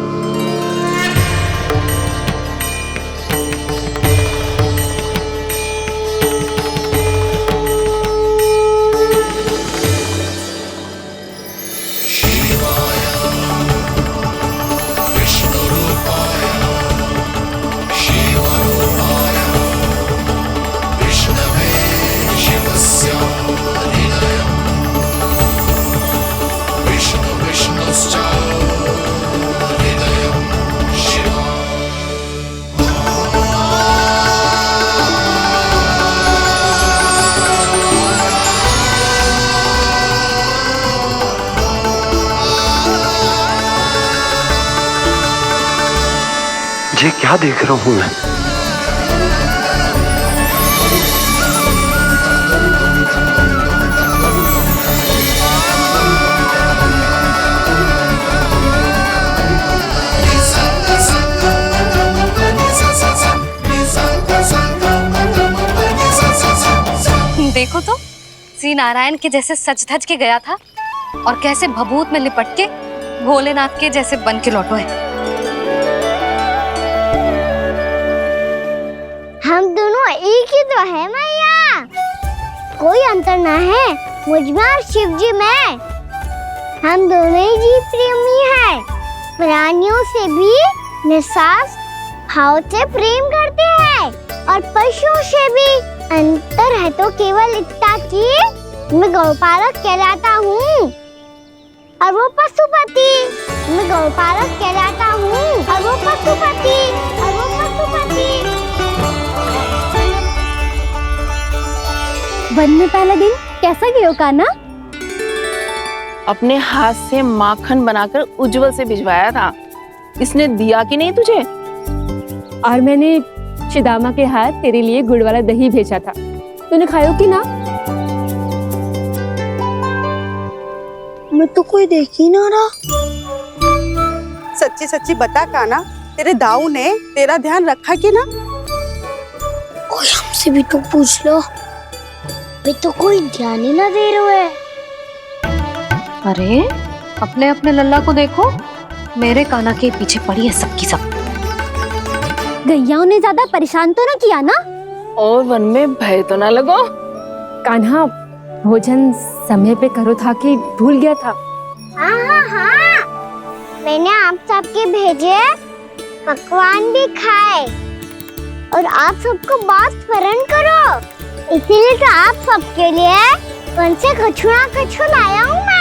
ये क्या देख रहा हूं मैं? देखो तो श्री नारायण के जैसे सज धज के गया था और कैसे भभूत में लिपट के भोलेनाथ के जैसे बन के लौटो है। हम दोनों एक ही तो है मैया, कोई अंतर ना है मुझ में और शिव जी में। हम दोनों ही जीव प्रेमी हैं, प्राणियों से भी निस्वार्थ भाव से प्रेम करते हैं और पशुओं से भी। अंतर है तो केवल इतना कि मैं गौपालक कहलाता हूँ और वो पशुपति। मैं गौपालक कहलाता हूँ और वो पशुपति। वन में पहला दिन कैसा गया कान्हा? अपने हाथ से माखन बनाकर उज्जवल से भिजवाया था। इसने दिया कि नहीं तुझे? और मैंने शिदामा के हाथ तेरे लिए गुड़ वाला दही भेजा था, तूने खायो कि ना? मैं तो कोई देख ही ना रहा। सच्ची सच्ची बता कान्हा, तेरे दाऊ ने तेरा ध्यान रखा कि ना? कोई हमसे भी तो पूछ लो, वे तो कोई ध्यान ही ना दे रहे हैं। अरे अपने अपने लल्ला को देखो, मेरे कान्हा के पीछे पड़ी है सबकी सब। गैयाओं ने ज्यादा परेशान तो ना किया ना? और वन में भय तो ना लगो? कान्हा भोजन समय पे करो था कि भूल गया था? हाँ, मैंने आप सबके भेजे पकवान भी खाए और आप सबको बात स्मरण करो, इसीलिए तो आप सबके लिए वन से कछु ना कछु लाया हूँ मैं।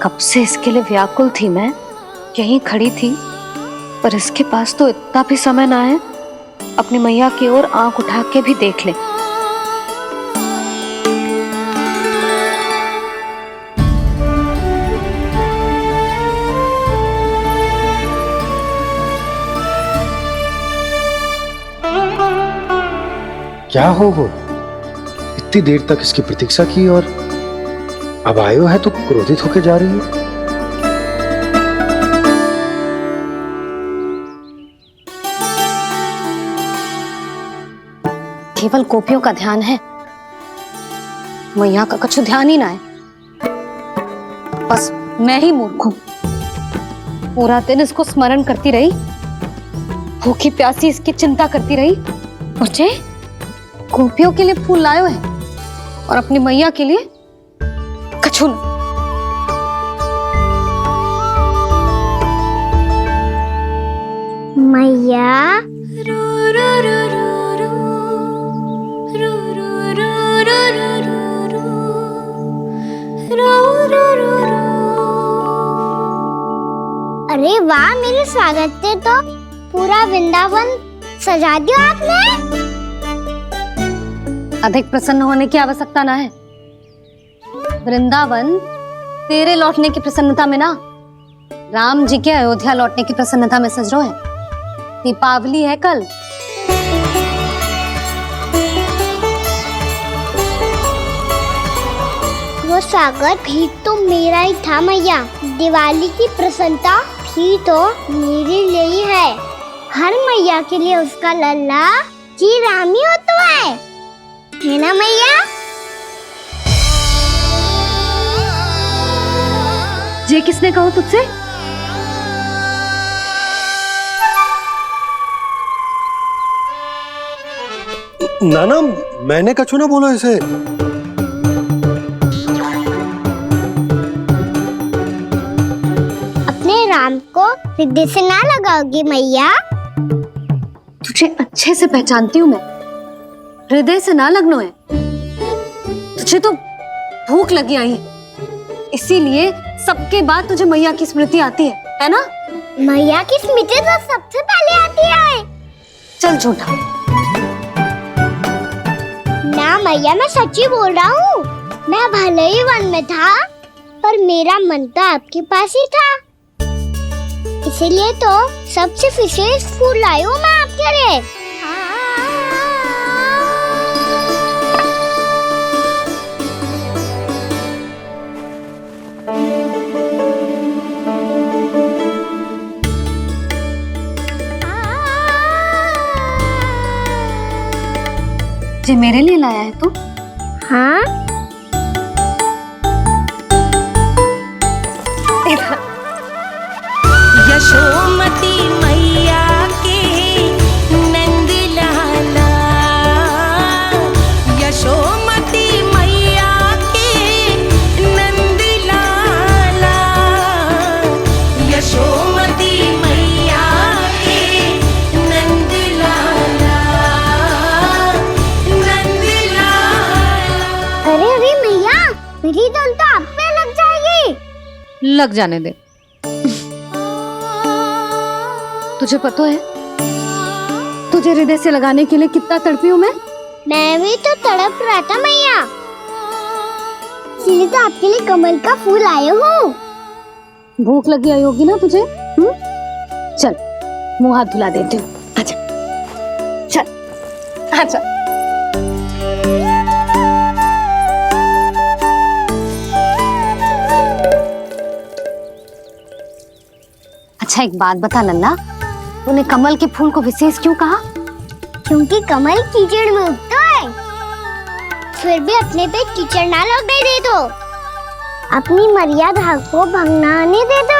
कब से इसके लिए व्याकुल थी मैं, यहीं खड़ी थी, पर इसके पास तो इतना भी समय ना है अपनी मैया की ओर आंख उठा के भी देख ले। क्या हो वो? इतनी देर तक इसकी प्रतीक्षा की और अब आयो है तो क्रोधित होकर जा रही है। केवल गोपियों का ध्यान है, मैया का कछु ध्यान ही ना है। बस मैं ही मूर्ख हूं, पूरा दिन इसको स्मरण करती रही, भूखी प्यासी इसकी चिंता करती रही, और जे गोपियों के लिए फूल लायो है और अपनी मैया के लिए कछु न। मैया अरे वाह, मेरे स्वागत से तो पूरा वृंदावन सजा दिया आपने। अधिक प्रसन्न होने की आवश्यकता ना है। वृंदावन तेरे लौटने की प्रसन्नता में ना, राम जी के अयोध्या लौटने की प्रसन्नता में सज रहे हैं। दीपावली है कल। वो वो सागर भी तो मेरा ही था मैया। दिवाली की प्रसन्नता भी तो मेरे लिए ही है। हर मैया के लिए उसका लल्ला की रामी होता है ना मैया? ये किसने कहा तुझसे? नाना, मैंने कछु ना बोलो इसे। अपने राम को हृदय से ना लगाओगी मैया? तुझे अच्छे से पहचानती हूँ मैं, हृदय से ना लगनो है। तुझे तो भूख लगी आई है, इसीलिए सबके बाद तुझे मैया की स्मृति आती है ना? मैया की स्मृति तो सबसे पहले आती है। चल झूठा। ना मैया, मैं सच्ची बोल रहा हूँ। मैं भले ही वन में था, पर मेरा मन तो आपके पास ही था। इसीलिए तो सबसे विशेष फूल लाई हूँ मैं आपके लिए। ये मेरे लिए लाया है तू? हाँ। यशोमती मैया के नंद लाला, यशोमती मैया के नंद लाला, यशोमती मैया के नंद लाला, नंद लाला। अरे अरे मैया, मेरी धुन तो आप पे लग जाएगी। लग जाने दे। तुझे पता है तुझे हृदय से लगाने के लिए कितना तड़पी हूँ मैं? मैं भी तो तड़प रहा था मैया, इसलिए तो आपके लिए कमल का फूल आया हूँ। भूख लगी आई होगी ना तुझे? चल मुंह हाथ धुला देती हूँ। आजा, चल आजा। अच्छा एक बात बता लल्ला, तूने कमल के फूल को विशेष क्यों कहा? क्योंकि कमल कीचड़ में उगता है, फिर भी अपने पे कीचड़ ना लगने दे दो। अपनी मर्यादा को भंग ना आने दे दो।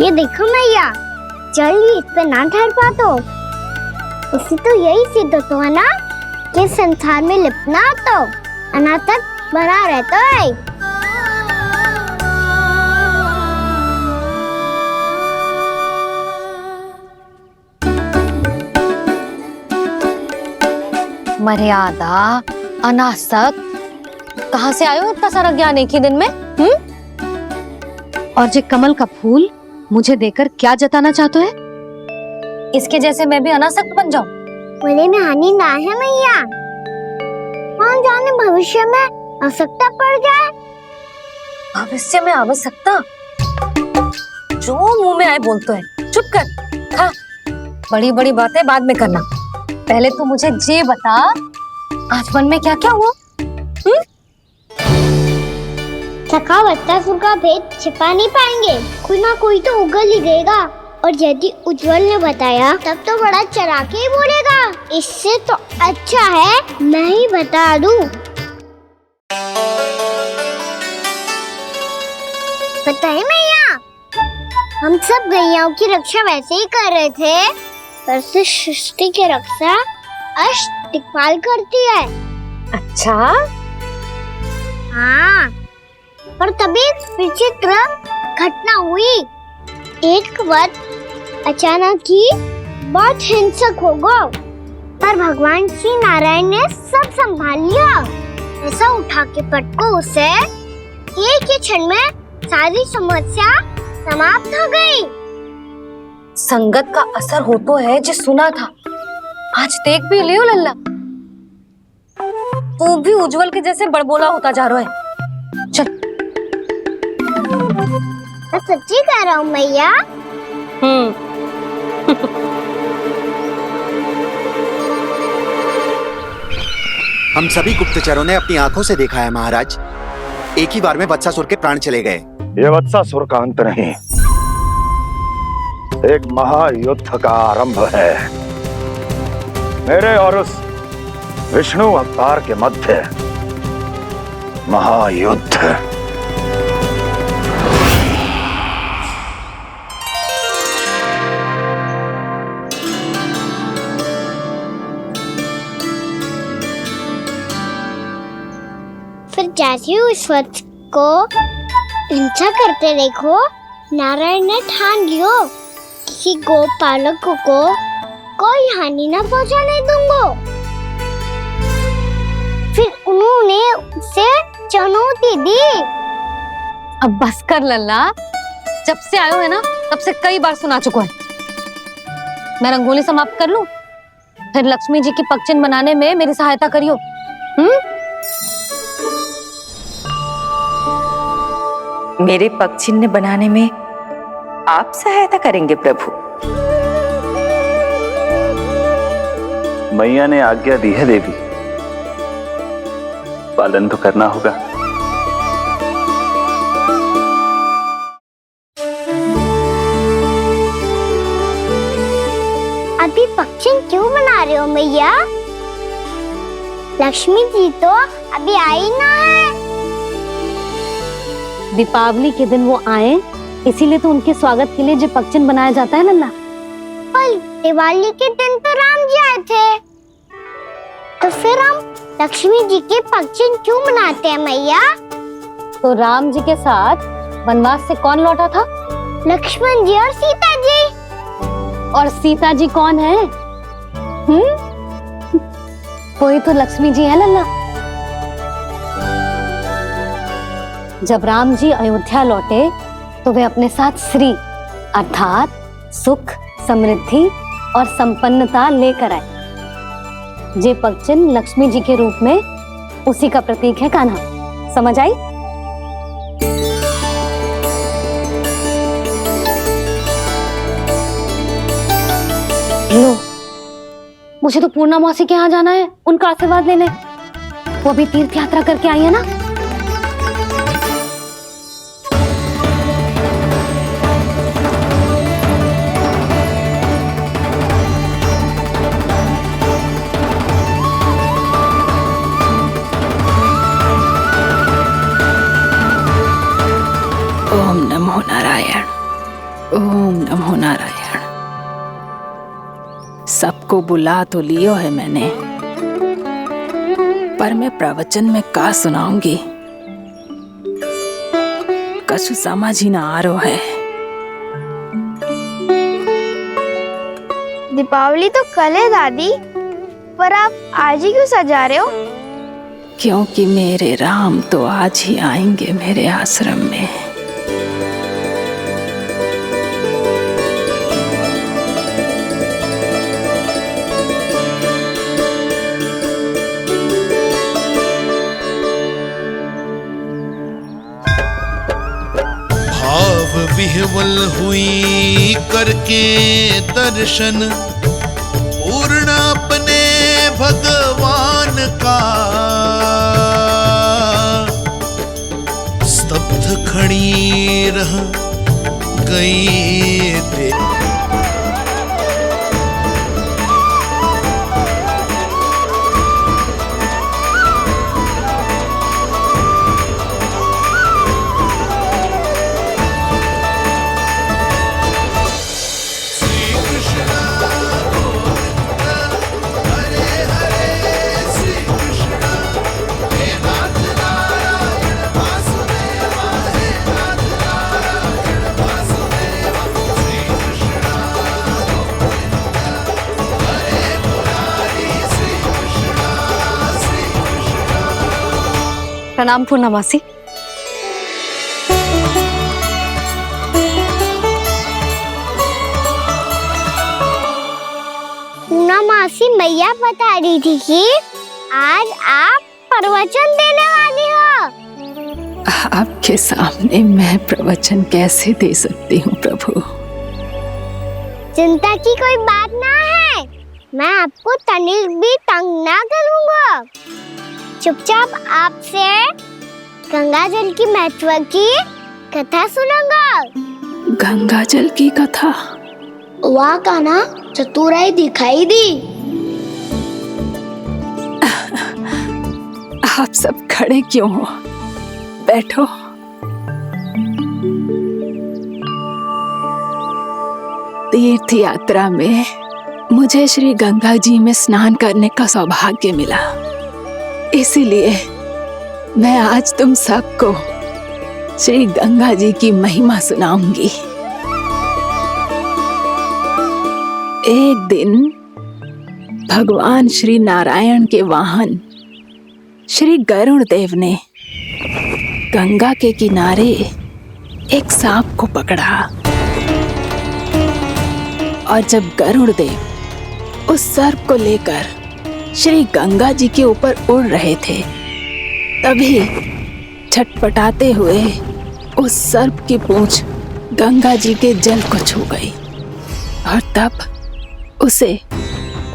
ये देखो मैया, जल भी इस पे ना ठहर पा तो उससे तो यही सिद्ध होता है ना कि संसार में लिपना तो अनाथ तक बना रहता है। मर्यादा, अनासक्त, कहाँ से आयो इतना सारा ज्ञान एक ही दिन में? और ये कमल का फूल मुझे देकर क्या जताना चाहते है? इसके जैसे मैं भी अनासक्त बन जाऊं? बोले में हानि ना है मैया, कौन जाने भविष्य में आवश्यकता पड़ जाए। भविष्य में आवश्यकता? जो मुंह में आए बोलते हैं, चुप कर। हाँ, बड़ी बड़ी बातें बाद में करना, पहले तू मुझे ये बता आज वन में क्या क्या हुआ? सखा बत्तासुर का भेद छिपा नहीं पाएंगे, कोई ना कोई तो उगल ही गएगा। और यदि उज्जवल ने बताया तब तो बड़ा चढ़ा के ही बोलेगा। इससे तो अच्छा है मैं ही बता दूं। बताइए मैया, हम सब गैयाओं की रक्षा वैसे ही कर रहे थे, पर से सृष्टि की रक्षा अष्ट दिक्पाल करती है। अच्छा? हाँ, पर तभी विचित्र घटना हुई। एक वक्त अचानक ही बहुत हिंसक हो गया, पर भगवान श्री नारायण ने सब संभाल लिया। ऐसा उठा के पटको उसे, एक ही क्षण में सारी समस्या समाप्त हो गई। संगत का असर हो तो है जो सुना था, आज देख भी लियो लल्ला, तू भी उज्जवल के जैसे बड़बोला होता जा रहा है। चल। मैं सच्ची कह रहा हूँ मैया। हम सभी गुप्तचरों ने अपनी आंखों से देखा है महाराज। एक ही बार में वत्सासुर के प्राण चले गए। ये वत्सासुर का अंत नहीं, एक महायुद्ध का आरंभ है। मेरे और उस विष्णु अवतार के मध्य महायुद्ध। फिर जैसे उस वत्स को हिंसा करते देखो, नारायण ने ठान लियो किसी गोपालक को कोई हानि न पहुंचाने दूंगा। फिर उन्होंने उसे चुनौती दी। अब बस कर लल्ला, जब से आयो है ना तब से कई बार सुना चुका है। मैं रंगोली समाप्त कर लूं, फिर लक्ष्मी जी की पगचिन बनाने में मेरी सहायता करियो। मेरे पगचिन्ह बनाने में आप सहायता करेंगे प्रभु? मैया ने आज्ञा दी है देवी, पालन तो करना होगा। अभी पगचिन क्यों बना रहे हो मैया? लक्ष्मी जी तो अभी आई ना है। दीपावली के दिन वो आए, इसीलिए तो उनके स्वागत के लिए जो पगचिन बनाया जाता है लल्ला। पर दिवाली के दिन तो राम जी आए थे, तो फिर हम लक्ष्मी जी के पगचिन क्यों बनाते हैं मैया? तो राम जी के साथ वनवास से कौन लौटा था? लक्ष्मण जी और सीता जी। और सीता जी कौन है? वही तो लक्ष्मी जी है लल्ला। जब राम जी अयोध्या लौटे तो वे अपने साथ श्री अर्थात सुख, समृद्धि और संपन्नता लेकर आए। जे पगचिन लक्ष्मी जी के रूप में उसी का प्रतीक है कान्हा। समझ आई? लो, मुझे तो पूर्णा मौसी के यहाँ जाना है, उनका आशीर्वाद लेने। वो भी तीर्थ यात्रा करके आई है ना। ओम नमो नारायण, ओम नमो नारायण। सबको बुला तो लियो है मैंने, पर मैं प्रवचन में का सुनाऊंगी, कछु समझ ही ना आ रहा है। दीपावली तो कल है दादी, पर आप आज ही क्यों सजा रहे हो? क्योंकि मेरे राम तो आज ही आएंगे मेरे आश्रम में। विह्वल हुई करके दर्शन, पूर्ण अपने भगवान का, स्तब्ध खड़ी रह गई दे। प्रणाम पूर्णा मौसी। पूर्णा मौसी मैया बता रही थी कि आज आप प्रवचन देने वाली हो। आपके सामने मैं प्रवचन कैसे दे सकती हूँ प्रभु? चिंता की कोई बात ना है, मैं आपको तनिक भी तंग ना करूँगा। चुपचाप आपसे गंगा जल की महत्व की कथा सुनूंगा। गंगा जल की कथा? वाह कान्हा, चतुराई दिखाई दी। आप सब खड़े क्यों हो? बैठो। तीर्थ यात्रा में मुझे श्री गंगा जी में स्नान करने का सौभाग्य मिला, इसीलिए मैं आज तुम सबको श्री गंगा जी की महिमा सुनाऊंगी। एक दिन भगवान श्री नारायण के वाहन श्री गरुड़ देव ने गंगा के किनारे एक सांप को पकड़ा, और जब गरुड़ देव उस सर्प को लेकर श्री गंगा जी के ऊपर उड़ रहे थे, तभी छटपटाते हुए उस सर्प की पूंछ गंगा जी के जल को छू गई, और तब उसे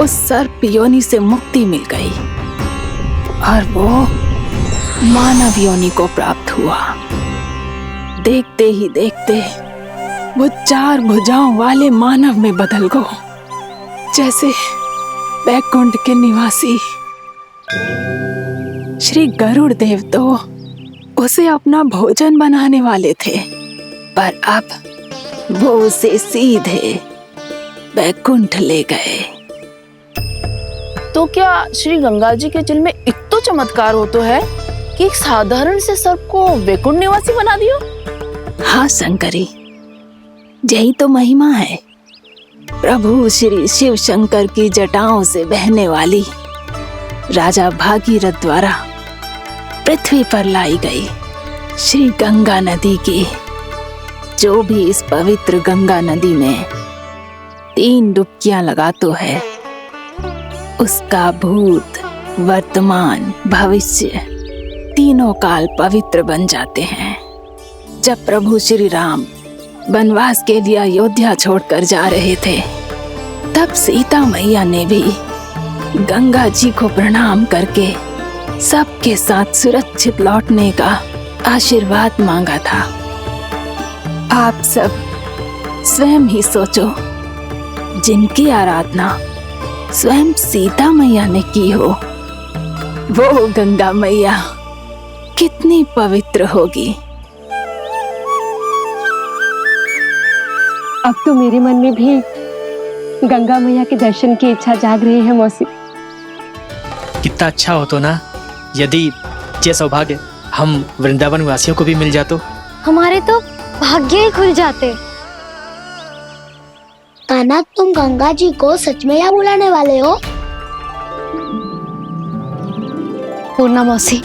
उस सर्प योनि से मुक्ति मिल गई और वो मानव योनि को प्राप्त हुआ। देखते ही देखते वो 4 भुजाओं वाले मानव में बदल गो, जैसे बैकुंठ के निवासी। श्री गरुड़ देव तो उसे अपना भोजन बनाने वाले थे, पर अब वो उसे सीधे बैकुंठ ले गए। तो क्या श्री गंगा जी के जल में इतना चमत्कार हो तो है कि एक साधारण से सर्प को वैकुंठ निवासी बना दियो? हाँ शंकरी, यही तो महिमा है। प्रभु श्री शिव शंकर की जटाओं से बहने वाली राजा भागीरथ द्वारा पृथ्वी पर लाई गई श्री गंगा नदी की, जो भी इस पवित्र गंगा नदी में 3 डुबकियां लगातो है, उसका भूत, वर्तमान, भविष्य तीनों काल पवित्र बन जाते हैं। जब प्रभु श्री राम वनवास के लिए अयोध्या छोड़कर जा रहे थे, तब सीता मैया ने भी गंगा जी को प्रणाम करके सबके साथ सुरक्षित लौटने का आशीर्वाद मांगा था। आप सब स्वयं ही सोचो, जिनकी आराधना स्वयं सीता मैया ने की हो, वो गंगा मैया कितनी पवित्र होगी। अब तो मेरे मन में भी गंगा मैया के दर्शन की इच्छा जाग रही है मौसी। कितना अच्छा हो तो ना यदि ये सौभाग्य हम वृंदावन वासियों को भी मिल जातो। हमारे तो भाग्य ही खुल जाते। कान्हा, तुम गंगा जी को सच में यहाँ बुलाने वाले हो? पूर्णा मौसी,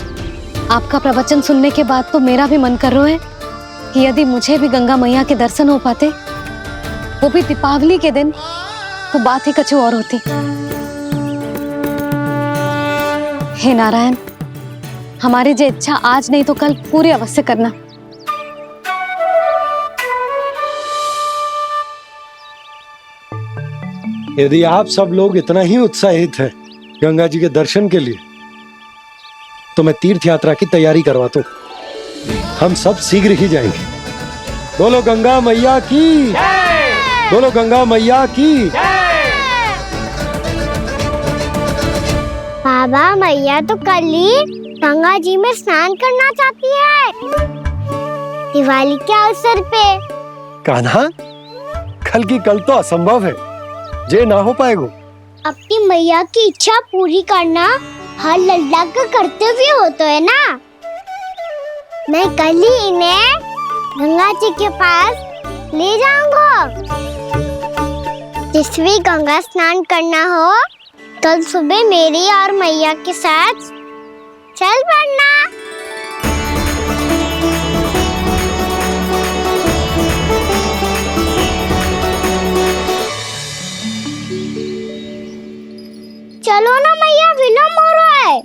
आपका प्रवचन सुनने के बाद तो मेरा भी मन कर रहा है कि यदि मुझे भी गंगा मैया के दर्शन हो पाते, वो भी दीपावली के दिन, तो बात ही कुछ और होती। हे नारायण, हमारी जो इच्छा आज नहीं तो कल पूरी अवश्य करना। यदि आप सब लोग इतना ही उत्साहित हैं गंगा जी के दर्शन के लिए, तो मैं तीर्थ यात्रा की तैयारी करवाता हूँ। हम सब शीघ्र ही जाएंगे। बोलो गंगा मैया की, बोलो गंगा मैया की। बाबा, मैया तो कल ही गंगा जी में स्नान करना चाहती है, दिवाली के अवसर पे। कान्हा, कल की कल तो असंभव है, जे ना हो पाएगा। अपनी मैया की इच्छा पूरी करना हर लल्ला का कर्तव्य होता है ना। मैं कल ही इन्हें गंगा जी के पास ले जाऊंगा। जिस भी गंगा स्नान करना हो, कल सुबह मेरी और मैया के साथ चल पड़ना। चलो ना मैया, विलम्ब हो रहा है।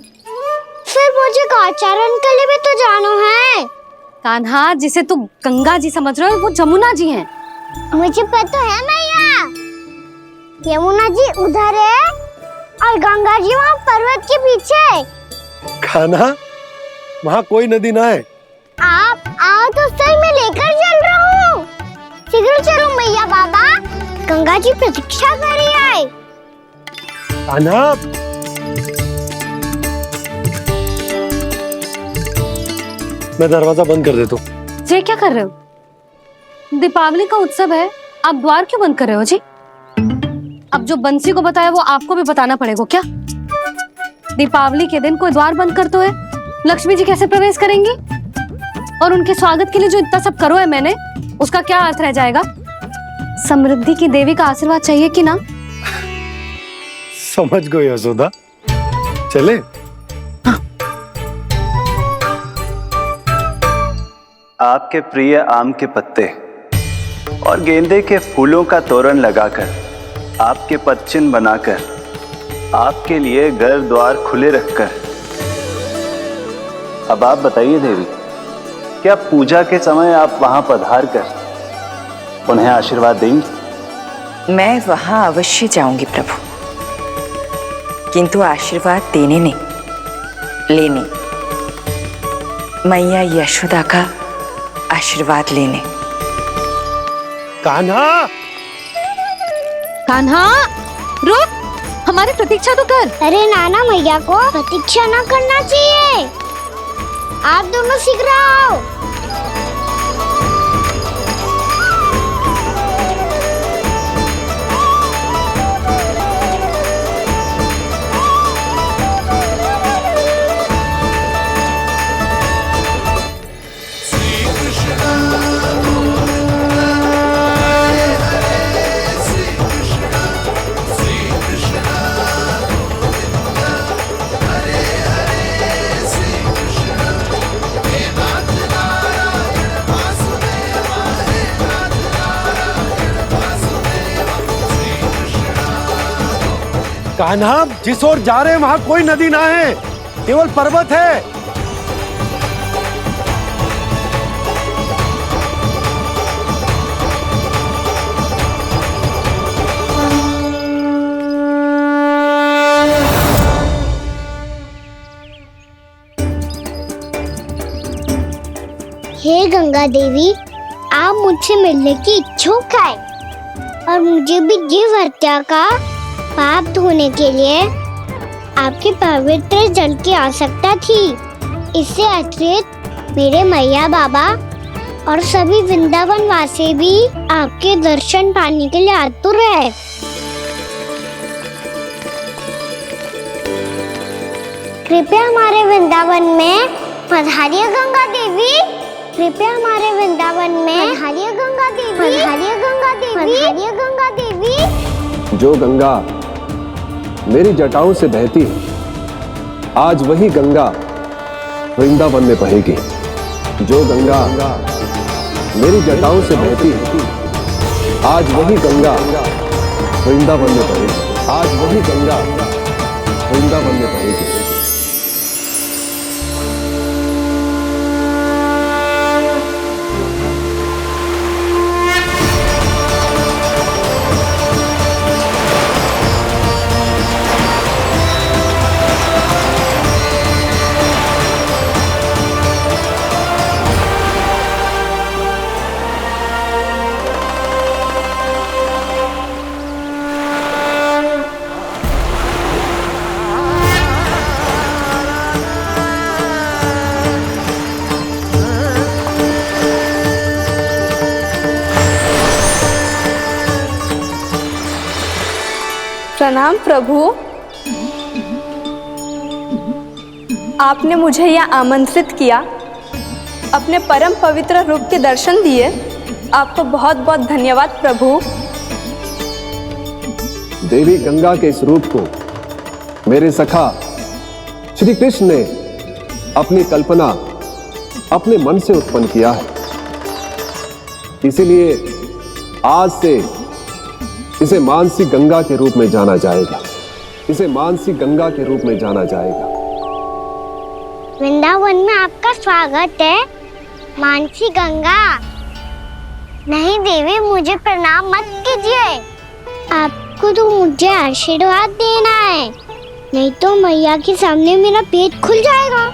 फिर मुझे गौचारण के लिए भी तो जाना है। कान्हा, जिसे तू गंगा जी समझ रहे हो, वो जमुना जी हैं। मुझे पता है मैया, यमुना जी उधर है और गंगा जी वहाँ पर्वत के पीछे। कान्हा, वहाँ कोई नदी ना है। आप आओ तो सही, मैं लेकर चल रहा हूँ। शीघ्र चलो मैया बाबा, गंगा जी प्रतीक्षा कर रही है। कान्हा, मैं दरवाजा बंद कर देता हूँ। ये क्या कर रहे हो? दीपावली का उत्सव है, आप द्वार क्यों बंद कर रहे हो जी? अब जो बंसी को बताया वो आपको भी बताना पड़ेगा क्या? दीपावली के दिन कोई द्वार बंद कर तो है, लक्ष्मी जी कैसे प्रवेश करेंगी? और उनके स्वागत के लिए जो इतना सब करो है मैंने, उसका क्या अर्थ रह जाएगा? समृद्धि की देवी का आशीर्वाद चाहिए कि ना? समझ गई यशोदा, चले। आपके प्रिय आम के पत्ते और गेंदे के फूलों का तोरण लगाकर, आपके पदचिन्ह बनाकर, आपके लिए घर द्वार खुले रखकर, अब आप बताइए देवी, क्या पूजा के समय आप वहां पधार कर उन्हें आशीर्वाद देंगी? मैं वहां अवश्य जाऊंगी प्रभु, किंतु आशीर्वाद देने नहीं, लेने, मैया यशोदा का आशीर्वाद लेने। कान्हा, कान्हा, रुक, हमारी प्रतीक्षा तो कर। अरे नाना, मैया को प्रतीक्षा ना करना चाहिए। आप दोनों शीघ्र आओ। कान्हा, जिस ओर जा रहे हैं वहाँ कोई नदी ना है, केवल पर्वत है। हे गंगा देवी, आप मुझसे मिलने की इच्छुक है और मुझे भी जीव हत्या का पाप धोने के लिए आपके पवित्र जल की आवश्यकता थी। इससे अतिरिक्त मेरे मैया बाबा और सभी वृंदावन वासी भी आपके दर्शन पाने के लिए आतुर है। कृपया हमारे वृंदावन में पधारिए गंगा देवी। कृपया हमारे वृंदावन में पधारिए गंगा देवी। पधारिए गंगा देवी। पधारिए गंगा देवी। जो गंगा मेरी जटाओं से बहती है, आज वही गंगा वृंदावन में बहेगी। जो गंगा मेरी जटाओं से बहती है, आज वही गंगा वृंदावन में बहेगी। आज वही गंगा वृंदावन में बहेगी। प्रणाम प्रभु, आपने मुझे यहाँ आमंत्रित किया, अपने परम पवित्र रूप के दर्शन दिए, आपको बहुत बहुत धन्यवाद प्रभु। देवी गंगा के इस रूप को मेरे सखा श्री कृष्ण ने अपनी कल्पना अपने मन से उत्पन्न किया है। इसीलिए आज से इसे मानसी गंगा के रूप में जाना जाएगा। इसे मानसी गंगा के रूप में जाना जाएगा। वृंदावन में आपका स्वागत है मानसी गंगा। नहीं देवी, मुझे प्रणाम मत कीजिए। आपको तो मुझे आशीर्वाद देना है। नहीं तो मैया के सामने मेरा पेट खुल जाएगा।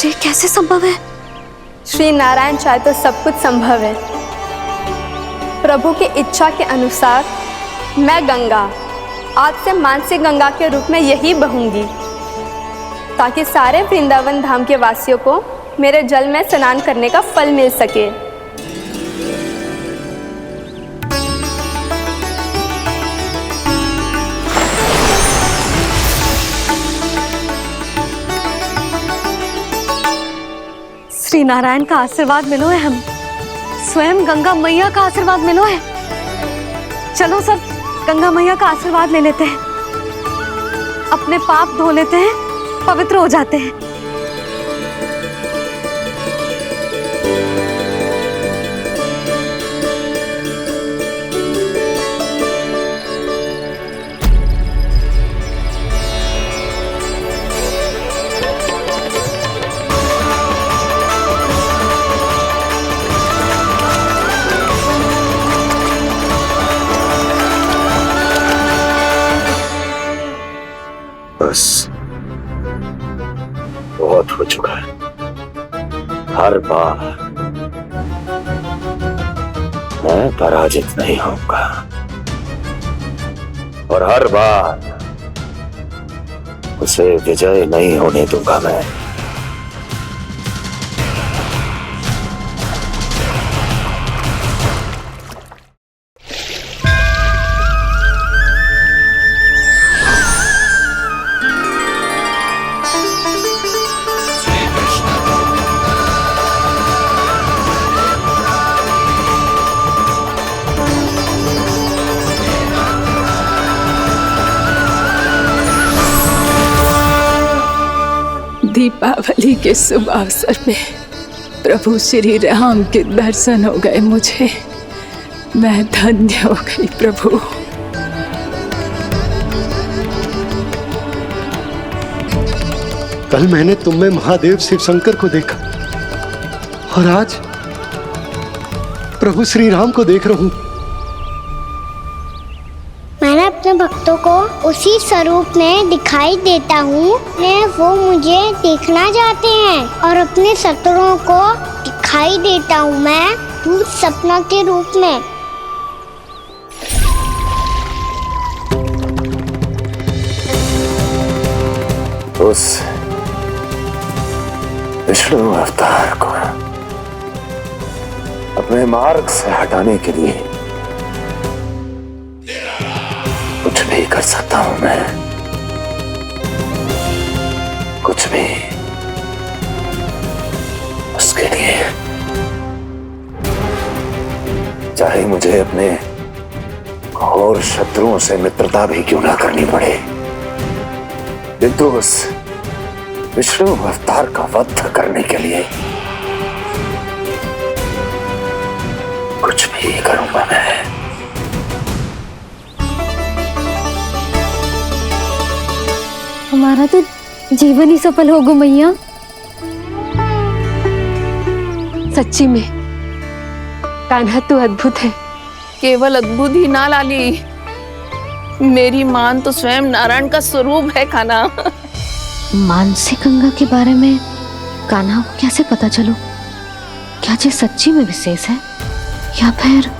ये कैसे संभव है? श्री नारायण चाहे तो सब कुछ संभव है। प्रभु की इच्छा के अनुसार मैं गंगा आज से मानसी गंगा के रूप में यही बहूंगी, ताकि सारे वृंदावन धाम के वासियों को मेरे जल में स्नान करने का फल मिल सके। श्री नारायण का आशीर्वाद मिलो है, हम स्वयं गंगा मैया का आशीर्वाद मिलो है। चलो सब गंगा मैया का आशीर्वाद ले लेते हैं, अपने पाप धो लेते हैं, पवित्र हो जाते हैं। बस बहुत हो चुका है। हर बार मैं पराजित नहीं होऊंगा और हर बार उसे विजय नहीं होने दूंगा मैं। दीपावली के शुभ अवसर में प्रभु श्री राम के दर्शन हो गए मुझे। मैं धन्य हो गई प्रभु। कल मैंने तुम में महादेव शिव शंकर को देखा और आज प्रभु श्री राम को देख रहा हूं। मैंने अपने भक्तों को उसी स्वरूप में दिखाई देता हूँ, वो मुझे देखना चाहते हैं और अपने शत्रुओं को दिखाई देता हूँ मैं भूत सपना के रूप में। उस विष्णु अवतार को अपने मार्ग से हटाने के लिए कुछ भी कर सकता हूं मैं, कुछ भी। उसके लिए चाहे मुझे अपने घोर शत्रुओं से मित्रता भी क्यों ना करनी पड़े, किंतु उस विष्णु अवतार का वध करने के लिए कुछ भी करूंगा मैं। हमारा तो जीवन ही सफल हो गो मैया। सच्ची में कान्हा तू अद्भुत है। केवल अद्भुत ही ना लाली, मेरी मान तो स्वयं नारायण का स्वरूप है कान्हा। मानसी गंगा के बारे में कान्हा को कैसे पता चलो? क्या ये सच्ची में विशेष है या फिर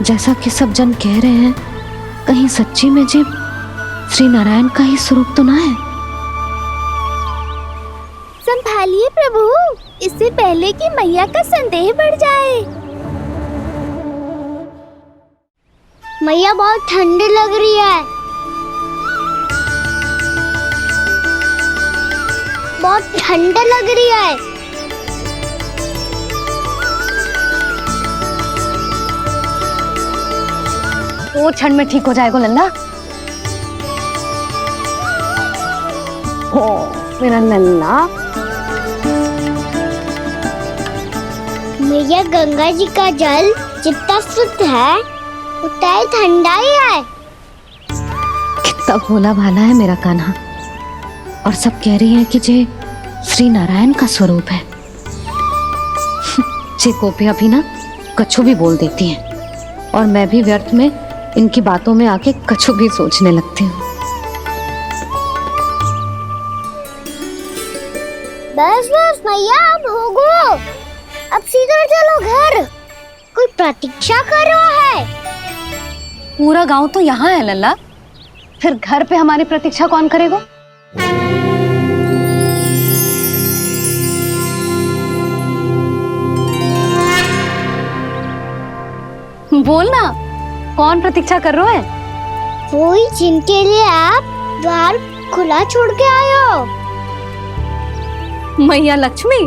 जैसा कि सब जन कह रहे हैं कहीं सच्ची में जी श्री नारायण का ही स्वरूप तो ना है? संभालिए प्रभु, इससे पहले कि मैया का संदेह बढ़ जाए। मैया बहुत ठंडी लग रही है, बहुत ठंडा लग रही है। वो क्षण में ठीक हो जाएगा लल्ला। ओ मेरा लल्ला। मैया गंगा जी का जल जितना शुद्ध है उतना ही ठंडा ही है। कितना भोला भाला है मेरा कान्हा। और सब कह रही हैं कि ये श्री नारायण का स्वरूप है। ये गोपियां भी ना कछु भी बोल देती हैं और मैं भी व्यर्थ में इनकी बातों में आके कछु भी सोचने लगती हूँ। बस बस मैया अब हो गो, अब सीधा चलो घर। कोई प्रतीक्षा कर रहा है। पूरा गांव तो यहाँ है लल्ला, फिर घर पे हमारी प्रतीक्षा कौन करेगा? बोल ना, कौन प्रतीक्षा कर रहा है? वही जिनके लिए आप द्वार खुला छोड़ के आए हो। मैया लक्ष्मी।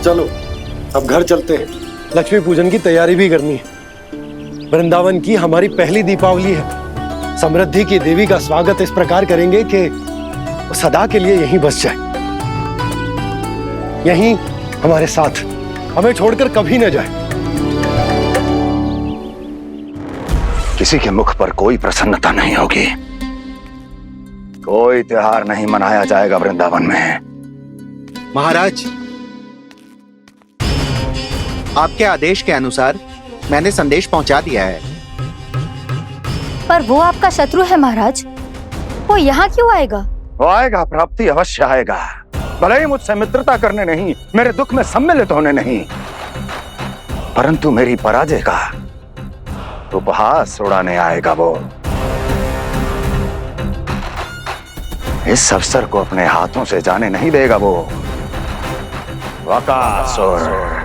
चलो अब घर चलते हैं। लक्ष्मी पूजन की तैयारी भी करनी है। वृंदावन की हमारी पहली दीपावली है। समृद्धि की देवी का स्वागत इस प्रकार करेंगे कि वो सदा के लिए यहीं बस जाए, यहीं हमारे साथ, हमें छोड़कर कभी न जाए। किसी के मुख पर कोई प्रसन्नता नहीं होगी, कोई त्योहार नहीं मनाया जाएगा वृंदावन में। महाराज, आपके आदेश के अनुसार मैंने संदेश पहुंचा दिया है। पर वो आपका शत्रु है महाराज, वो यहाँ क्यों आएगा? वो आएगा, प्राप्ति अवश्य आएगा। भले ही मुझसे मित्रता करने नहीं, मेरे दुख में सम्मिलित होने नहीं, परंतु मेरी पराजय का उपहास उड़ाने आएगा वो। इस अवसर को अपने हाथों से जाने नहीं देगा वो। वकासुर।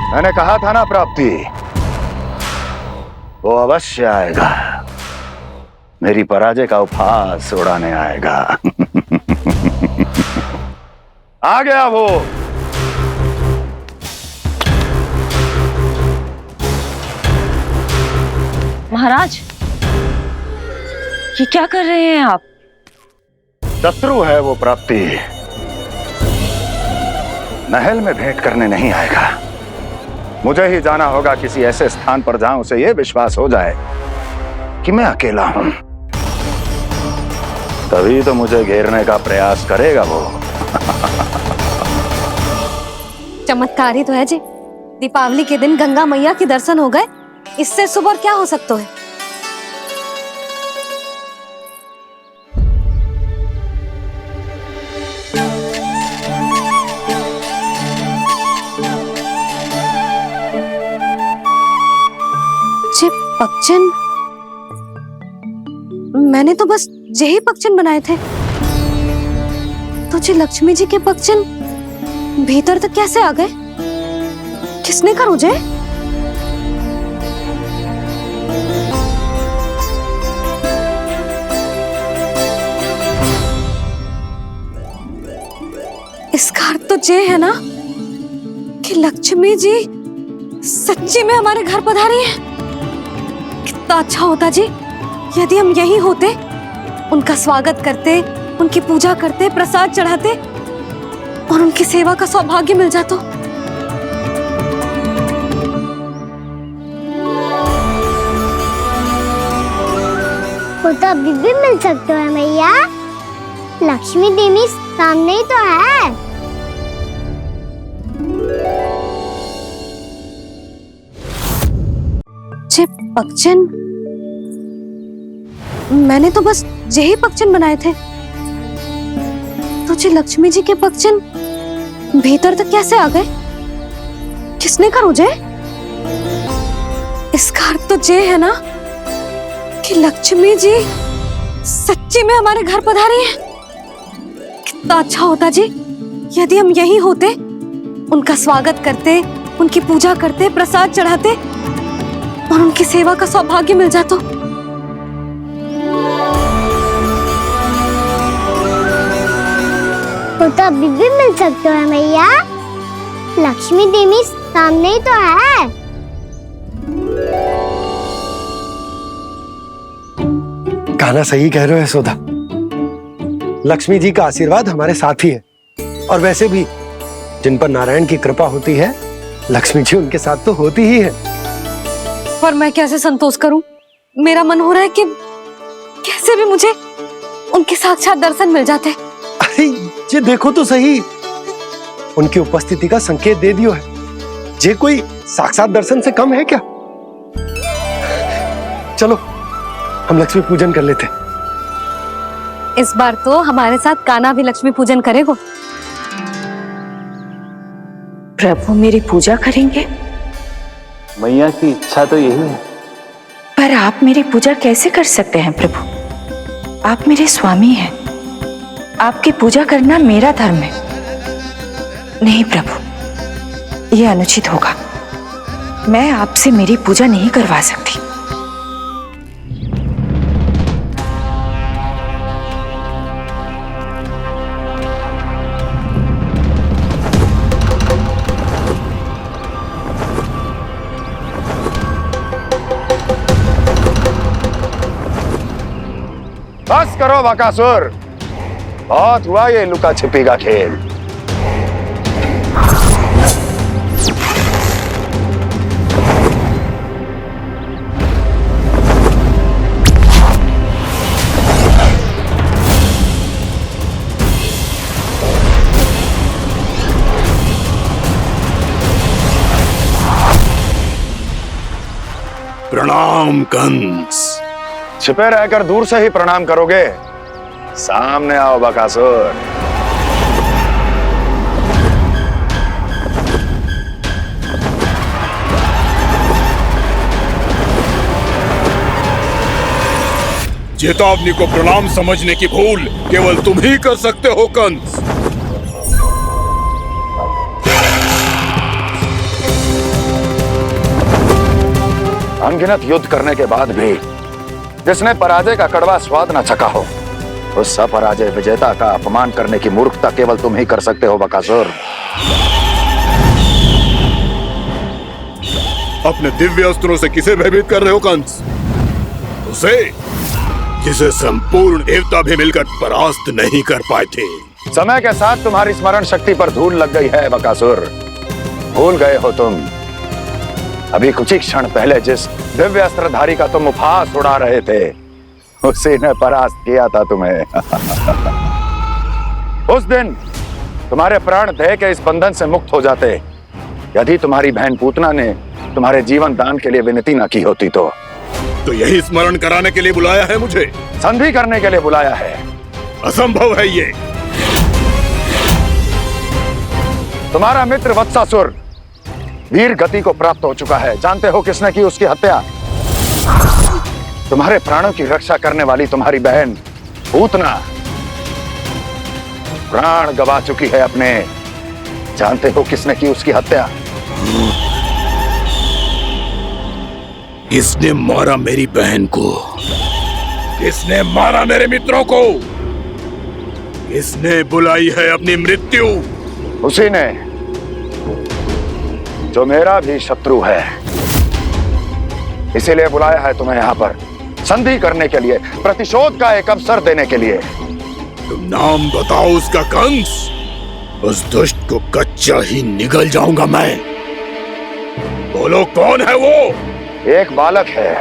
मैंने कहा था ना प्राप्ति, वो अवश्य आएगा, मेरी पराजय का उपहास उड़ाने आएगा। आ गया वो। महाराज, ये क्या कर रहे हैं आप? शत्रु है वो प्राप्ति, महल में भेंट करने नहीं आएगा। मुझे ही जाना होगा किसी ऐसे स्थान पर जहां उसे यह विश्वास हो जाए कि मैं अकेला हूं, तभी तो मुझे घेरने का प्रयास करेगा वो। चमत्कार ही तो है जी। दीपावली के दिन गंगा मैया के दर्शन हो गए, इससे शुभ और क्या हो सकता है? पक्षन, मैंने तो बस यही पक्षन बनाए थे, तो जी लक्ष्मी जी के पक्षन भीतर तक कैसे आ गए? किसने कर मुझे? इसका अर्थ तो ये है ना कि लक्ष्मी जी सच्ची में हमारे घर पधारी है। कितना अच्छा होता जी यदि हम यहीं होते, उनका स्वागत करते, उनकी पूजा करते, प्रसाद चढ़ाते और उनकी सेवा का सौभाग्य मिल जाता। वो तो अभी भी मिल सकते हैं मैया, लक्ष्मी देवी सामने ही तो है। पक्षन, मैंने तो बस यही पक्षन बनाए थे, तो जी लक्ष्मी जी के पक्षन भीतर तक कैसे आ गए? किसने कर मुझे? इसका अर्थ तो ये है ना कि लक्ष्मी जी सच्ची में हमारे घर पधारी हैं। कितना अच्छा होता जी यदि हम यहीं होते, उनका स्वागत करते, उनकी पूजा करते, प्रसाद चढ़ाते और उनकी सेवा का सौभाग्य मिल जाता। तो अभी भी मिल सकते हो मैया, लक्ष्मी देवी सामने ही तो है। कान्हा सही कह रहे हो यशोदा, लक्ष्मी जी का आशीर्वाद हमारे साथ ही है। और वैसे भी जिन पर नारायण की कृपा होती है, लक्ष्मी जी उनके साथ तो होती ही है। पर मैं कैसे संतोष करूं? मेरा मन हो रहा है कि कैसे भी मुझे उनके साक्षात दर्शन मिल जाते। अरे ये देखो तो सही, उनकी उपस्थिति का संकेत दे दियो है। ये कोई साक्षात दर्शन से कम है क्या? चलो हम लक्ष्मी पूजन कर लेते। इस बार तो हमारे साथ कान्हा भी लक्ष्मी पूजन करेगा। प्रभु मेरी पूजा करेंगे? मैया की इच्छा तो यही है। पर आप मेरी पूजा कैसे कर सकते हैं प्रभु? आप मेरे स्वामी हैं, आपकी पूजा करना मेरा धर्म है। नहीं प्रभु, यह अनुचित होगा। मैं आपसे मेरी पूजा नहीं करवा सकती। बस करो बकासुर, बहुत हुआ ये लुका छिपी का खेल। प्रणाम कंस। छिपे रहकर दूर से ही प्रणाम करोगे? सामने आओ बकासुर। चेतावनी को प्रणाम समझने की भूल केवल तुम ही कर सकते हो कंस। अनगिनत युद्ध करने के बाद भी जिसने पराजय का कड़वा स्वाद न चखा हो, उस अपराजय विजेता का अपमान करने की मूर्खता केवल तुम ही कर सकते हो बकासुर। अपने दिव्य अस्त्रों से किसे भयभीत कर रहे हो कंस? उसे जिसे संपूर्ण देवता भी मिलकर परास्त नहीं कर पाए थे। समय के साथ तुम्हारी स्मरण शक्ति पर धूल लग गई है बकासुर। भूल गए हो तुम अभी कुछ ही क्षण पहले जिस दिव्य अस्त्रधारी का तुम उपहास उड़ा रहे थे, उसी ने परास्त किया था तुम्हें। उस दिन तुम्हारे प्राण देह के इस बंधन से मुक्त हो जाते यदि तुम्हारी बहन पूतना ने तुम्हारे जीवन दान के लिए विनती न की होती। तो यही स्मरण कराने के लिए बुलाया है मुझे? संधि करने के लिए बुलाया है। असंभव है ये। तुम्हारा मित्र वत्सासुर वीर गति को प्राप्त हो चुका है। जानते हो किसने की उसकी हत्या? तुम्हारे प्राणों की रक्षा करने वाली तुम्हारी बहन पूतना प्राण गवा चुकी है अपने। जानते हो किसने की उसकी हत्या? किसने मारा मेरी बहन को? किसने मारा मेरे मित्रों को? किसने बुलाई है अपनी मृत्यु? उसी ने जो मेरा भी शत्रु है। इसीलिए बुलाया है तुम्हें यहाँ पर संधि करने के लिए, प्रतिशोध का एक अवसर देने के लिए। तुम नाम बताओ उसका कंस। उस दुष्ट को कच्चा ही निगल जाऊंगा मैं। बोलो कौन है वो? एक बालक है,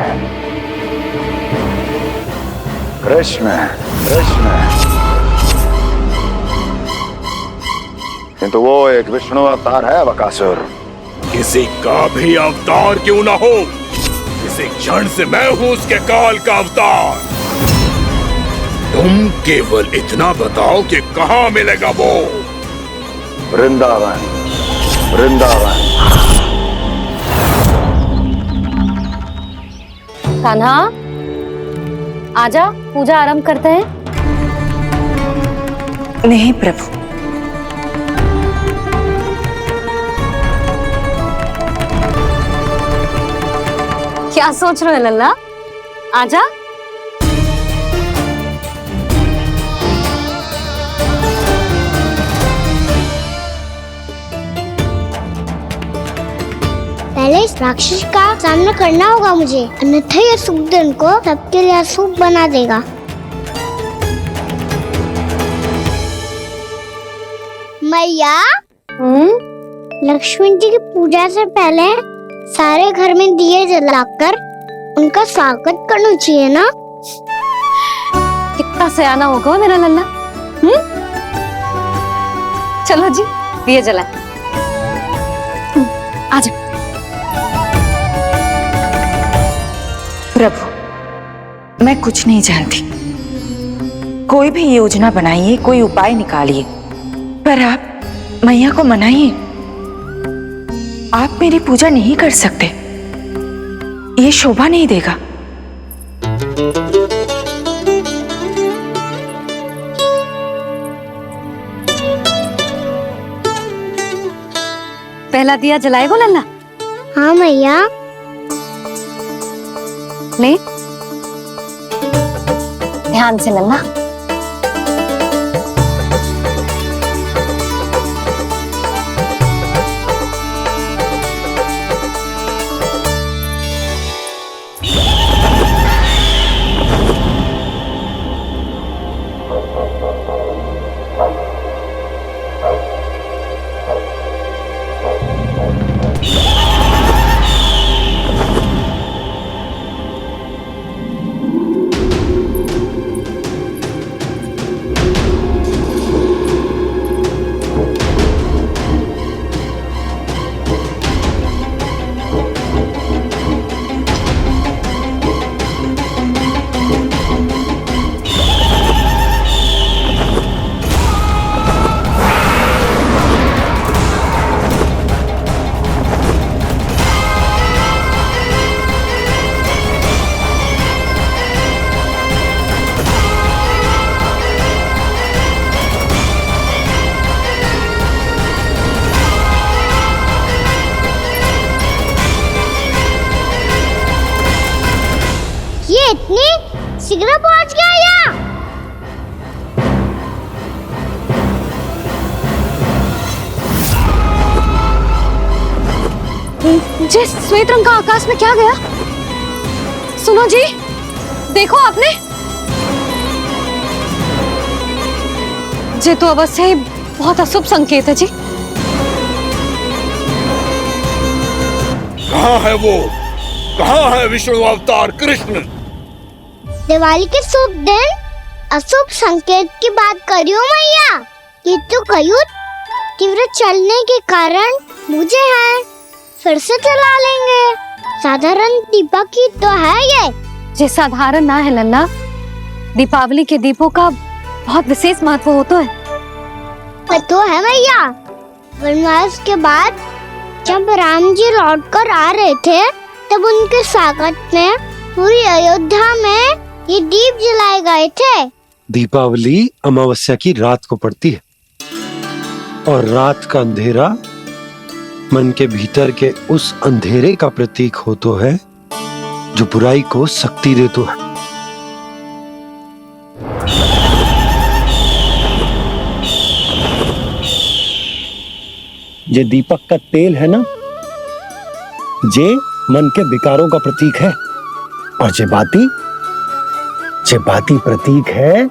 कृष्ण। किंतु वो एक विष्णु अवतार है बकासुर। किसी का भी अवतार क्यों ना हो, इसी क्षण से मैं हूं उसके काल का अवतार। तुम केवल इतना बताओ कि कहां मिलेगा वो? वृंदावन। कान्हा, आजा, पूजा आरंभ करते हैं। नहीं प्रभु, क्या सोच रहे हो लल्ला? आजा। पहले इस राक्षस का सामना करना होगा मुझे, अन्यथा ये सुखदन को सबके लिए अशुभ बना देगा। मैया, लक्ष्मी जी की पूजा से पहले सारे घर में दिए जलाकर उनका स्वागत करना चाहिए ना। कितना सयाना होगा मेरा लल्ला। चलो जी, दिए जलाए। आजा। प्रभु, मैं कुछ नहीं जानती। कोई भी योजना बनाइए, कोई उपाय निकालिए, पर आप मैया को मनाइए। आप मेरी पूजा नहीं कर सकते, ये शोभा नहीं देगा। पहला दिया जलाएगो लल्ला? हाँ मैया। ले, ध्यान से लल्ला। इतनी शीघ्र पहुंच गया यहाँ? जी, श्वेत रंग का आकाश में क्या गया? सुनो जी, देखो आपने। ये तो अवश्य ही बहुत अशुभ संकेत है जी। कहाँ है वो? कहाँ है विष्णु अवतार कृष्ण? दिवाली के शुभ दिन अशुभ संकेत की बात करियो मैया। ये तो कयूत तीव्र चलने के कारण मुझे है, फिर से चला लेंगे। साधारण दीपक ही तो है ये साधारण ना है लल्ला। दीपावली के दीपों का बहुत विशेष महत्व होता है। तो है मैया। वनवास के बाद जब राम जी लौटकर आ रहे थे, तब उनके स्वागत में पूरी अयोध्या में ये दीप जलाए गए थे। दीपावली अमावस्या की रात को पड़ती है और रात का अंधेरा मन के भीतर के उस अंधेरे का प्रतीक हो तो है जो बुराई को शक्ति दे तो है। ये दीपक का तेल है ना, जे मन के विकारों का प्रतीक है। और जे बाती प्रतीक है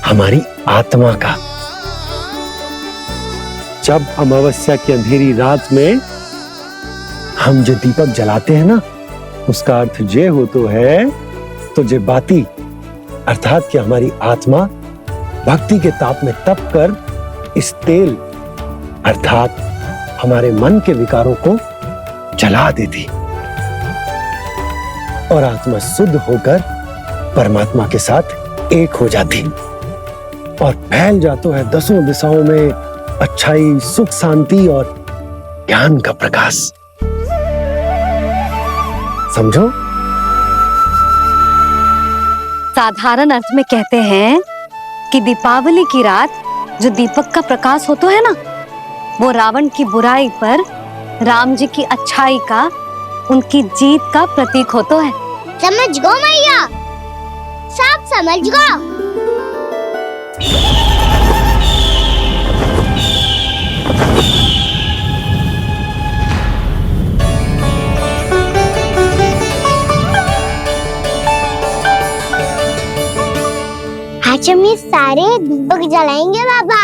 हमारी आत्मा का। जब अमावस्या की अंधेरी रात में हम जो दीपक जलाते हैं ना, उसका अर्थ जे हो तो है, तो जे बाती अर्थात कि हमारी आत्मा भक्ति के ताप में तप कर इस तेल अर्थात हमारे मन के विकारों को जला देती और आत्मा शुद्ध होकर परमात्मा के साथ एक हो जाती और फैल जाता है दसों दिशाओं में अच्छाई, सुख, शांति और ज्ञान का प्रकाश। समझो? साधारण अर्थ में कहते हैं कि दीपावली की रात जो दीपक का प्रकाश होता है ना, वो रावण की बुराई पर राम जी की अच्छाई का, उनकी जीत का प्रतीक होता है। समझ गो मैया, सब समझ गो। आज हम ये सारे दीपक जलाएंगे बाबा,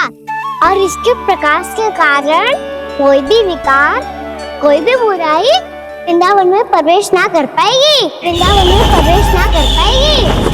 और इसके प्रकाश के कारण कोई भी विकार, कोई भी बुराई वृंदावन में प्रवेश ना कर पाएगी, वृंदावन में प्रवेश ना कर पाएगी।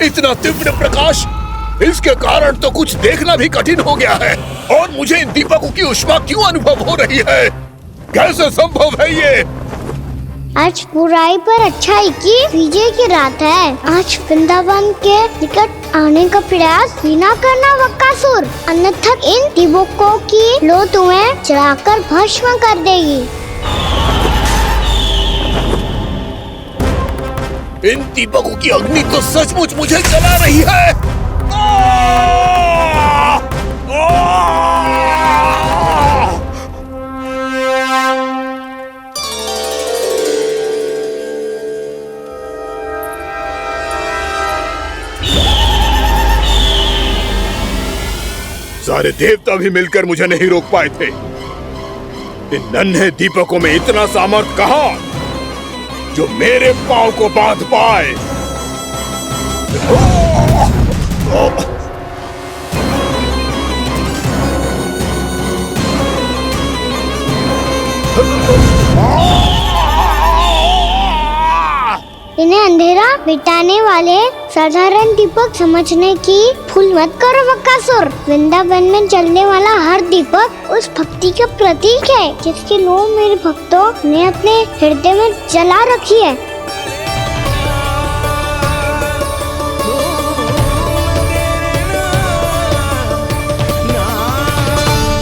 इतना तीव्र प्रकाश, इसके कारण तो कुछ देखना भी कठिन हो गया है। और मुझे इन दीपकों की उष्मा क्यों अनुभव हो रही है? कैसे संभव है ये? आज बुराई पर अच्छाई की विजय की रात है। आज वृंदावन के निकट आने का प्रयास भी ना करना बकासुर, अन्यथा इन दीपकों की लो तुम्हें जलाकर भस्म कर देगी। इन दीपकों की अग्नि तो सचमुच मुझे जला रही है। सारे देवता भी मिलकर मुझे नहीं रोक पाए थे। इन नन्हे दीपकों में इतना सामर्थ्य कहां जो मेरे पांव को बांध पाए। इन्हें अंधेरा मिटाने वाले साधारण दीपक समझने की भूल मत करो बकासुर। वृंदावन में जलने वाला हर दीपक उस भक्ति का प्रतीक है जिसकी लो मेरे भक्तों ने अपने हृदय में जला रखी है।